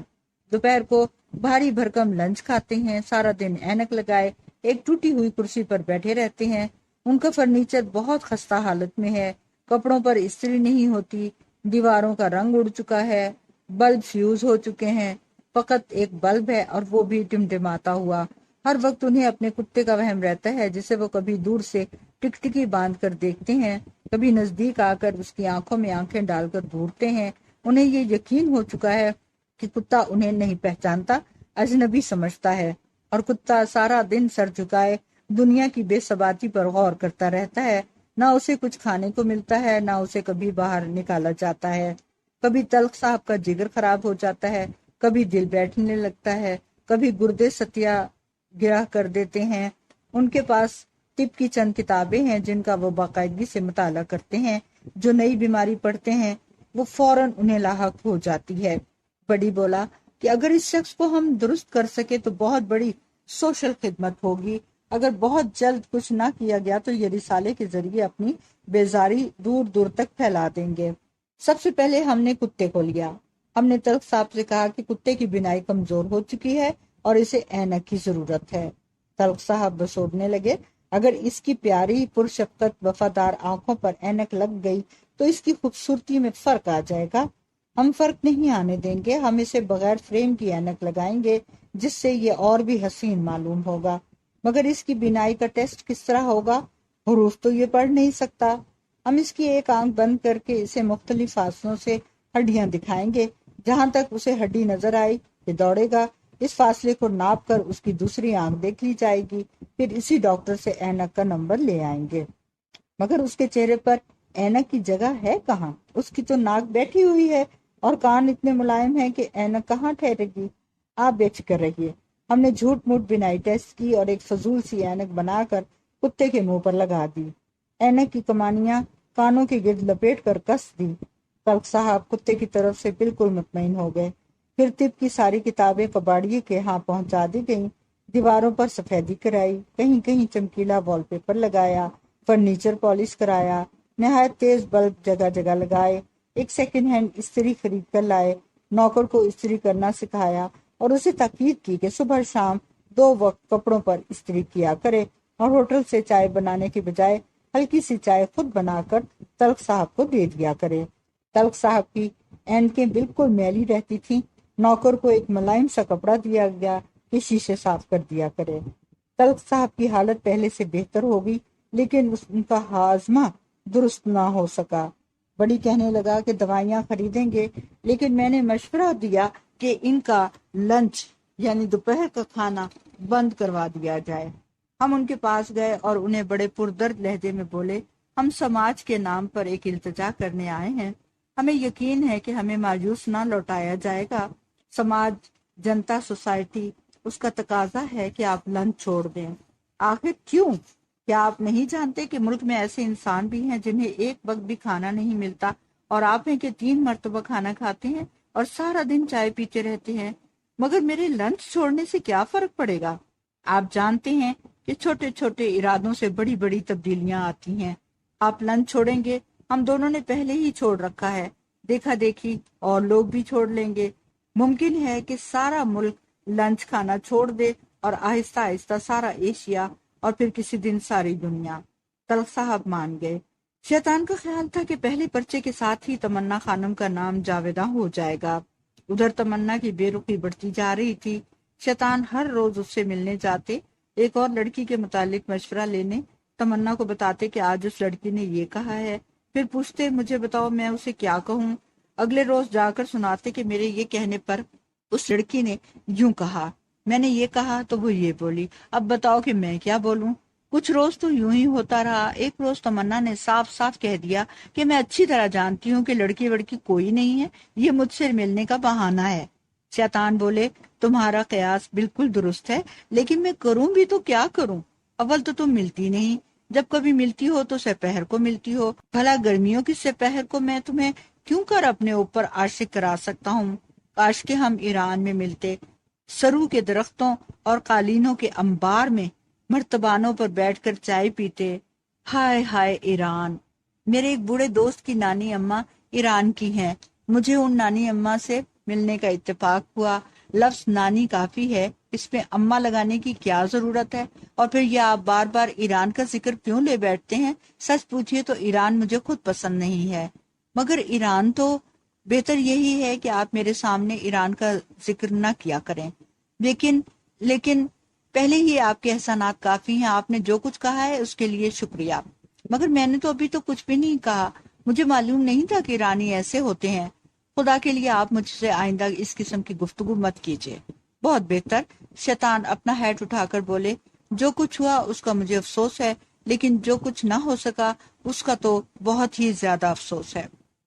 دوپہر کو بھاری بھرکم لنچ کھاتے ہیں، سارا دن اینک لگائے ایک ٹوٹی ہوئی کرسی پر بیٹھے رہتے ہیں۔ ان کا فرنیچر بہت خستہ حالت میں ہے، کپڑوں پر استری نہیں ہوتی، دیواروں کا رنگ اڑ چکا ہے، بلب فیوز ہو چکے ہیں، فقط ایک بلب ہے اور وہ بھی ٹمٹماتا ہوا۔ ہر وقت انہیں اپنے کتے کا وہم رہتا ہے جسے وہ کبھی دور سے ٹکٹکی باندھ کر دیکھتے ہیں، کبھی نزدیک آ کر اس کی آنکھوں میں آنکھیں ڈال کر گھورتے ہیں۔ انہیں یہ یقین ہو چکا ہے کہ کتا انہیں نہیں پہچانتا، اجنبی سمجھتا ہے، اور کتا سارا دن سر جھکائے دنیا کی بے ثباتی پر غور کرتا رہتا ہے۔ نہ اسے کچھ کھانے کو ملتا ہے، نہ اسے کبھی باہر نکالا جاتا ہے۔ کبھی تلخ صاحب کا جگر خراب ہو جاتا ہے، کبھی دل بیٹھنے لگتا ہے، کبھی گردے ستیا گرہ کر دیتے ہیں۔ ان کے پاس طب کی چند کتابیں ہیں جن کا وہ باقاعدگی سے مطالعہ کرتے ہیں۔ جو نئی بیماری پڑھتے ہیں وہ فوراً انہیں لاحق ہو جاتی ہے۔ بڑی بولا کہ اگر اس شخص کو ہم درست کر سکے تو بہت بڑی سوشل خدمت ہوگی۔ اگر بہت جلد کچھ نہ کیا گیا تو یہ رسالے کے ذریعے اپنی بیزاری دور دور تک پھیلا دیں گے۔ سب سے پہلے ہم نے کتے کو لیا۔ ہم نے تلخ صاحب سے کہا کہ کتے کی بینائی کمزور ہو چکی ہے اور اسے اینک کی ضرورت ہے۔ تلخ صاحب بسودنے لگے، اگر اس کی پیاری پرشفقت وفادار آنکھوں پر اینک لگ گئی تو اس کی خوبصورتی میں فرق آ جائے گا۔ ہم فرق نہیں آنے دیں گے، ہم اسے بغیر فریم کی اینک لگائیں گے جس سے یہ اور بھی حسین معلوم ہوگا۔ مگر اس کی بینائی کا ٹیسٹ کس طرح ہوگا؟ حروف تو یہ پڑھ نہیں سکتا۔ ہم اس کی ایک آنکھ بند کر کے اسے مختلف فاصلوں سے ہڈیاں دکھائیں گے، جہاں تک اسے ہڈی نظر آئی یہ دوڑے گا۔ اس فاصلے کو ناپ کر اس کی دوسری آنکھ دیکھ لی جائے گی، پھر اسی ڈاکٹر سے اینک کا نمبر لے آئیں گے۔ مگر اس کے چہرے پر اینک کی جگہ ہے کہاں؟ اس کی تو ناک بیٹھی ہوئی ہے اور کان اتنے ملائم ہیں کہ اینک کہاں ٹھہرے گی؟ آپ بے فکر رہیے۔ ہم نے جھوٹ موٹ بینائی ٹیسٹ کی اور ایک فضول سی اینک بنا کر کتے کے منہ پر لگا دی۔ اینک کی کمانیاں کانوں کے گرد لپیٹ کر کس دی۔ تلخ صاحب کتے کی طرف سے بالکل مطمئن ہو گئے۔ پھر طب کی ساری کتابیں کباڑیے کے ہاں پہنچا دی گئیں، دیواروں پر سفیدی کرائی، کہیں کہیں چمکیلا وال پیپر لگایا، فرنیچر پالش کرایا، نہایت تیز بلب جگہ جگہ لگائے، ایک سیکنڈ ہینڈ استری خرید کر لائے، نوکر کو استری کرنا سکھایا اور اسے تاکید کی کہ صبح شام 2 وقت کپڑوں پر استری کیا کرے اور ہوٹل سے چائے بنانے کے بجائے ہلکی سی چائے خود بنا کر تلخ صاحب کو دے دیا کرے۔ تلخ صاحب کی اینکیں بالکل میلی رہتی تھیں۔ نوکر کو ایک ملائم سا کپڑا دیا گیا کہ شیشے صاف کر دیا کرے۔ تلخ صاحب کی حالت پہلے سے بہتر ہو گئی، لیکن ان کا ہاضمہ درست نہ ہو سکا۔ بڑی کہنے لگا کہ دوائیاں خریدیں گے، لیکن میں نے مشورہ دیا کہ ان کا لنچ یعنی دوپہر کا کھانا بند کروا دیا جائے۔ ہم ان کے پاس گئے اور انہیں بڑے پردرد لہجے میں بولے، ہم سماج کے نام پر ایک التجا کرنے آئے ہیں۔ ہمیں یقین ہے کہ ہمیں مایوس نہ لوٹایا جائے گا۔ سماج، جنتا، سوسائٹی، اس کا تقاضا ہے کہ آپ لنچ چھوڑ دیں۔ آخر کیوں؟ کیا آپ نہیں جانتے کہ ملک میں ایسے انسان بھی ہیں جنہیں ایک وقت بھی کھانا نہیں ملتا، اور آپ ہیں کہ 3 مرتبہ کھانا کھاتے ہیں اور سارا دن چائے پیتے رہتے ہیں؟ مگر میرے لنچ چھوڑنے سے کیا فرق پڑے گا؟ آپ جانتے ہیں کہ چھوٹے چھوٹے ارادوں سے بڑی بڑی تبدیلیاں آتی ہیں۔ آپ لنچ چھوڑیں گے، ہم دونوں نے پہلے ہی چھوڑ رکھا ہے، دیکھا دیکھی اور لوگ بھی چھوڑ لیں گے۔ ممکن ہے کہ سارا ملک لنچ کھانا چھوڑ دے اور آہستہ آہستہ سارا ایشیا اور پھر کسی دن ساری دنیا۔ تلخ صاحب مان گئے۔ شیطان کا خیال تھا کہ پہلے پرچے کے ساتھ ہی تمنا خانم کا نام جاویداں ہو جائے گا۔ ادھر تمنا کی بے رخی بڑھتی جا رہی تھی۔ شیطان ہر روز اس سے ملنے جاتے، ایک اور لڑکی کے متعلق مشورہ لینے، تمنا کو بتاتے کہ آج اس لڑکی نے یہ کہا ہے، پھر پوچھتے مجھے بتاؤ میں اسے کیا کہوں۔ اگلے روز جا کر سناتے کہ میرے یہ کہنے پر اس لڑکی نے یوں کہا، میں نے یہ کہا تو وہ یہ بولی، اب بتاؤ کہ میں کیا بولوں۔ کچھ روز تو یوں ہی ہوتا رہا۔ ایک روز تمنا نے صاف صاف کہہ دیا کہ میں اچھی طرح جانتی ہوں کہ لڑکی وڑکی کوئی نہیں ہے، یہ مجھ سے ملنے کا بہانہ ہے۔ شیطان بولے، تمہارا قیاس بالکل درست ہے، لیکن میں کروں بھی تو کیا کروں؟ اول تو تم ملتی نہیں، جب کبھی ملتی ہو تو سپہر کو ملتی ہو۔ بھلا گرمیوں کی سپہر کو میں تمہیں کیوں کر اپنے اوپر عاشق کرا سکتا ہوں؟ کاش کہ ہم ایران میں ملتے، سرو کے درختوں اور قالینوں کے انبار میں مرتبانوں پر بیٹھ کر چائے پیتے۔ ہائے ہائے ایران! میرے ایک بوڑھے دوست کی نانی اماں ایران کی ہیں۔ مجھے ان نانی اماں سے ملنے کا اتفاق ہوا۔ لفظ نانی کافی ہے، اس میں اماں لگانے کی کیا ضرورت ہے؟ اور پھر یہ آپ بار بار ایران کا ذکر کیوں لے بیٹھتے ہیں؟ سچ پوچھئے تو ایران مجھے خود پسند نہیں ہے، مگر ایران تو بہتر یہی ہے کہ آپ میرے سامنے ایران کا ذکر نہ کیا کریں۔ لیکن پہلے ہی آپ کے احسانات کافی ہیں، آپ نے جو کچھ کہا ہے اس کے لیے شکریہ، مگر میں نے تو ابھی تو کچھ بھی نہیں کہا، مجھے معلوم نہیں تھا کہ ایرانی ایسے ہوتے ہیں۔ خدا کے لیے آپ مجھ سے آئندہ اس قسم کی گفتگو مت کیجیے۔ بہت بہتر، شیطان اپنا ہیٹ اٹھا کر بولے، جو کچھ ہوا اس کا مجھے افسوس ہے، لیکن جو کچھ نہ ہو سکا اس کا تو بہت ہی زیادہ افسوس ہے۔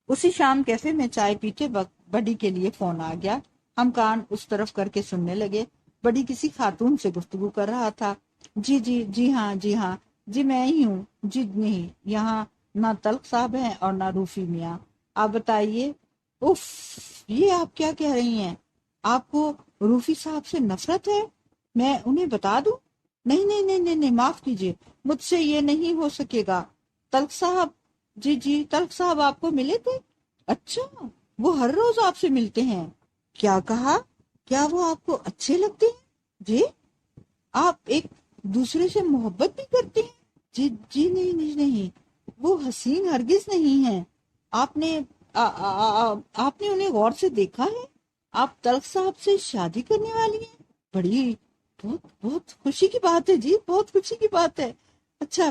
اسی شام کیفے میں چائے پیتے وقت بڈی کے لیے فون آ گیا۔ ہم کان اس طرف کر کے سننے لگے۔ بڈی کسی خاتون سے گفتگو کر رہا تھا۔ جی ہاں جی میں ہی ہوں۔ جی نہیں، یہاں نہ تلخ صاحب ہیں اور نہ روفی میاں۔ آپ بتائیے۔ اف، یہ آپ کیا کہہ رہی ہیں؟ آپ کو روفی صاحب سے نفرت ہے؟ میں انہیں بتا دوں؟ نہیں، معاف کیجیے، مجھ سے یہ نہیں ہو سکے گا۔ تلخ صاحب، جی تلخ صاحب آپ کو ملے تھے؟ اچھا، وہ ہر روز آپ سے ملتے ہیں؟ کیا کہا؟ کیا وہ آپ کو اچھے لگتے ہیں؟ جی، آپ ایک دوسرے سے محبت بھی کرتے ہیں؟ جی نہیں، وہ حسین ہرگز نہیں ہیں۔ آپ نے انہیں غور سے دیکھا ہے؟ آپ تلخ صاحب سے شادی کرنے والی ہیں؟ بہت خوشی کی بات ہے جی، بہت خوشی کی بات ہے۔ اچھا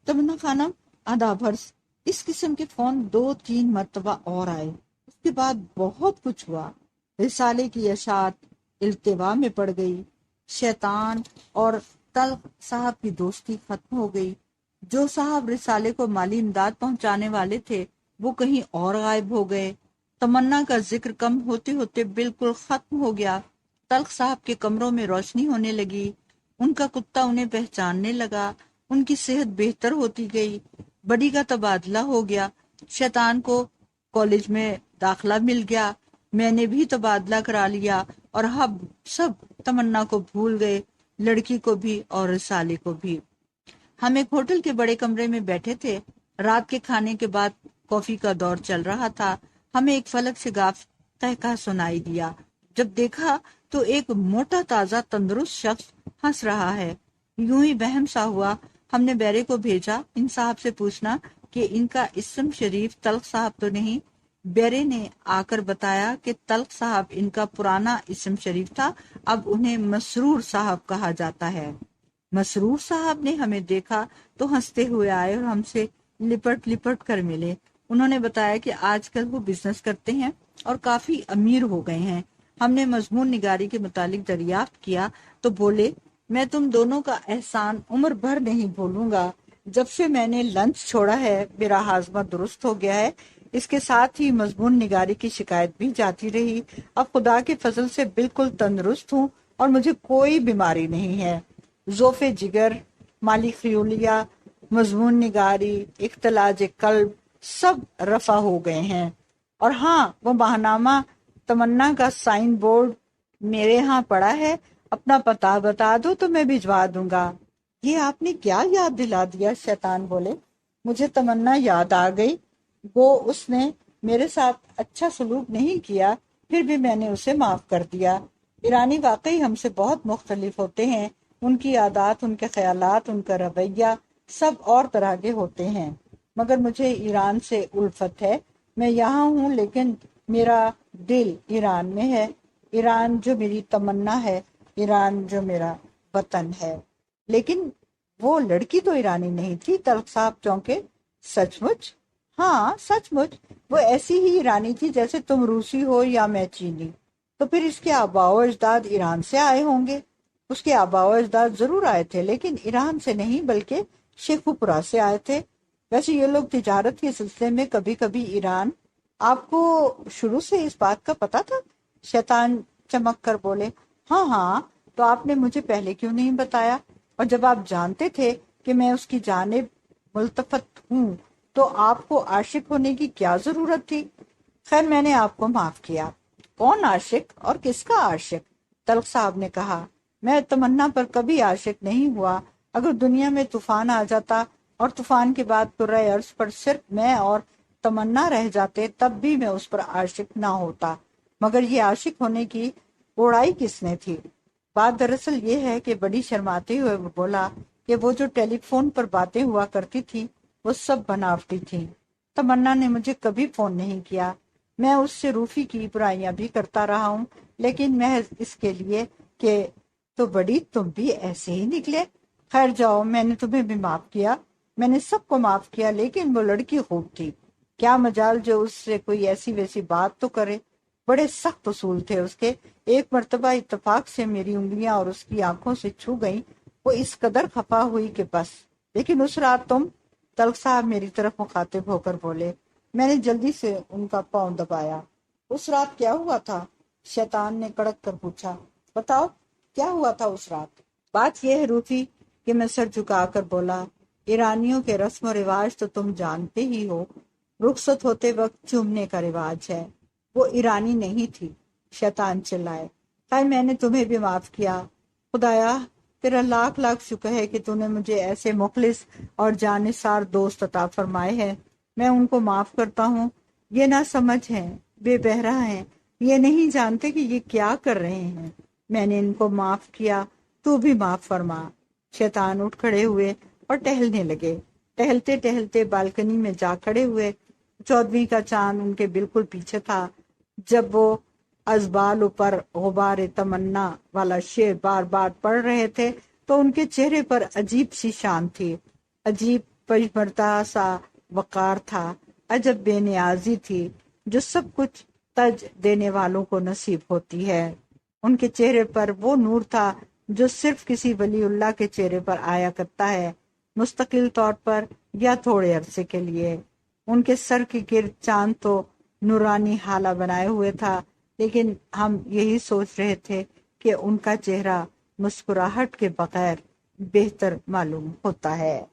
تمنا خانم، آداب عرض۔ اس قسم کے فون 2-3 مرتبہ اور آئے۔ اس کے بعد بہت کچھ ہوا۔ رسالے کی اشاعت التوا میں پڑ گئی۔ شیطان اور تلخ صاحب کی دوستی ختم ہو گئی۔ جو صاحب رسالے کو مالی امداد پہنچانے والے تھے وہ کہیں اور غائب ہو گئے۔ تمنا کا ذکر کم ہوتے ہوتے بالکل ختم ہو گیا۔ تلخ صاحب کے کمروں میں روشنی ہونے لگی، ان کا کتا انہیں پہچاننے لگا، ان کی صحت بہتر ہوتی گئی، بڑی کا تبادلہ ہو گیا، شیطان کو کالج میں داخلہ مل گیا، میں نے بھی تبادلہ کرا لیا، اور اب سب تمنا کو بھول گئے، لڑکی کو بھی اور رسالے کو بھی۔ ہم ایک ہوٹل کے بڑے کمرے میں بیٹھے تھے۔ رات کے کھانے کے بعد کافی کا دور چل رہا تھا۔ ہمیں ایک فلک شگاف تحقہ سنائی دیا۔ جب دیکھا تو ایک موٹا تازہ تندرست شخص ہنس رہا ہے۔ یوں ہی وہم سا ہوا۔ ہم نے بیرے کو بھیجا ان صاحب سے پوچھنا کہ ان کا اسم شریف تلخ صاحب تو نہیں۔ بیرے نے آ کر بتایا کہ تلخ صاحب ان کا پرانا اسم شریف تھا، اب انہیں مسرور صاحب کہا جاتا ہے۔ مسرور صاحب نے ہمیں دیکھا تو ہنستے ہوئے آئے اور ہم سے لپٹ کر ملے۔ انہوں نے بتایا کہ آج کل وہ بزنس کرتے ہیں اور کافی امیر ہو گئے ہیں۔ ہم نے مضمون نگاری کے متعلق دریافت کیا تو بولے، میں تم دونوں کا احسان عمر بھر نہیں بھولوں گا۔ جب سے میں نے لنچ چھوڑا ہے میرا ہاضمہ درست ہو گیا ہے، اس کے ساتھ ہی مضمون نگاری کی شکایت بھی جاتی رہی۔ اب خدا کے فضل سے بالکل تندرست ہوں اور مجھے کوئی بیماری نہیں ہے۔ ذوف جگر، مالی خیولیہ، مضمون نگاری، اختلاج قلب سب رفع ہو گئے ہیں۔ اور ہاں، وہ ماہنامہ تمنا کا سائن بورڈ میرے ہاں پڑا ہے، اپنا پتہ بتا دو تو میں بھجوا دوں گا۔ یہ آپ نے کیا یاد دلا دیا؟ شیطان بولے۔ مجھے تمنا یاد آ گئی، وہ اس نے میرے ساتھ اچھا سلوک نہیں کیا، پھر بھی میں نے اسے معاف کر دیا۔ ایرانی واقعی ہم سے بہت مختلف ہوتے ہیں، ان کی عادات، ان کے خیالات، ان کا رویہ سب اور طرح کے ہوتے ہیں، مگر مجھے ایران سے الفت ہے۔ میں یہاں ہوں لیکن میرا دل ایران میں ہے، ایران جو میری تمنا ہے، ایران جو میرا وطن ہے۔ لیکن وہ لڑکی تو ایرانی نہیں تھی، تلخ صاحب چونکے۔ سچ مچ؟ ہاں سچ مچ، وہ ایسی ہی ایرانی تھی جیسے تم روسی ہو یا میں چینی۔ تو پھر اس کے آباء و اجداد ایران سے آئے ہوں گے؟ اس کے آباء و اجداد ضرور آئے تھے، لیکن ایران سے نہیں بلکہ شیخوپورہ سے آئے تھے۔ ویسے یہ لوگ تجارت کے سلسلے میں کبھی کبھی ایران۔ آپ کو شروع سے اس بات کا پتا تھا؟ شیطان چمک کر بولے۔ ہاں، تو آپ نے مجھے پہلے کیوں نہیں بتایا؟ اور جب آپ جانتے تھے کہ میں اس کی جانب ملتفت ہوں تو آپ کو عاشق ہونے کی کیا ضرورت تھی؟ خیر، میں نے آپ کو معاف کیا۔ کون عاشق اور کس کا عاشق؟ تلخ صاحب نے کہا۔ میں تمنا پر کبھی عاشق نہیں ہوا۔ اگر دنیا میں طوفان آ جاتا اور طوفان کے بعد کرۂ ارض پر صرف میں اور تمنا رہ جاتے، تب بھی میں اس پر عاشق نہ ہوتا، مگر یہ عاشق ہونے کی اڑائی کس نے تھی؟ بات دراصل یہ ہے کہ بڑی شرماتے ہوئے وہ بولا کہ وہ جو ٹیلی فون پر باتیں ہوا کرتی تھی وہ سب بناوٹی تھی۔ تمنا نے مجھے کبھی فون نہیں کیا۔ میں اس سے روفی کی برائیاں بھی کرتا رہا ہوں، لیکن محض اس کے لیے کہ تو بڑی تم بھی ایسے ہی نکلے۔ خیر جاؤ، میں نے تمہیں بھی معاف کیا، میں نے سب کو معاف کیا، لیکن وہ لڑکی خوب تھی، کیا مجال جو اس سے کوئی ایسی ویسی بات تو کرے۔ بڑے سخت اصول تھے اس کے۔ ایک مرتبہ اتفاق سے میری انگلیاں اور اس کی آنکھوں سے چھو گئیں، وہ اس قدر خفا ہوئی کہ بس۔ لیکن اس رات تم، تلخ صاحب میری طرف مخاطب ہو کر بولے۔ میں نے جلدی سے ان کا پاؤں دبایا۔ اس رات کیا ہوا تھا؟ شیطان نے کڑک کر پوچھا۔ بتاؤ کیا ہوا تھا اس رات؟ بات یہ ہے روفی کہ میں سر جھکا کر بولا، ایرانیوں کے رسم و رواج تو تم جانتے ہی ہو، رخصت ہوتے وقت چومنے کا رواج ہے۔ وہ ایرانی نہیں تھی، شیطان چلائے۔ خیر میں نے تمہیں بھی معاف کیا۔ خدایا تیرا لاکھ لاکھ شکر ہے کہ تو نے مجھے ایسے مخلص اور جانثار دوست عطا فرمائے ہیں۔ میں ان کو معاف کرتا ہوں، یہ نہ سمجھ ہیں، بے بہرہ ہیں، یہ نہیں جانتے کہ یہ کیا کر رہے ہیں۔ میں نے ان کو معاف کیا، تو بھی معاف فرما۔ شیطان اٹھ کھڑے ہوئے اور ٹہلنے لگے۔ ٹہلتے ٹہلتے بالکنی میں جا کھڑے ہوئے۔ 14ویں کا چاند ان کے بالکل پیچھے تھا۔ جب وہ ازبال پر غبار تمنا والا شعر بار بار پڑھ رہے تھے تو ان کے چہرے پر عجیب سی شان تھی، عجیب پشمردہ سا وقار تھا، عجب بے نیازی تھی جو سب کچھ تج دینے والوں کو نصیب ہوتی ہے۔ ان کے چہرے پر وہ نور تھا جو صرف کسی ولی اللہ کے چہرے پر آیا کرتا ہے، مستقل طور پر یا تھوڑے عرصے کے لیے۔ ان کے سر کے گرد چاند تو نورانی حالہ بنائے ہوئے تھا، لیکن ہم یہی سوچ رہے تھے کہ ان کا چہرہ مسکراہٹ کے بغیر بہتر معلوم ہوتا ہے۔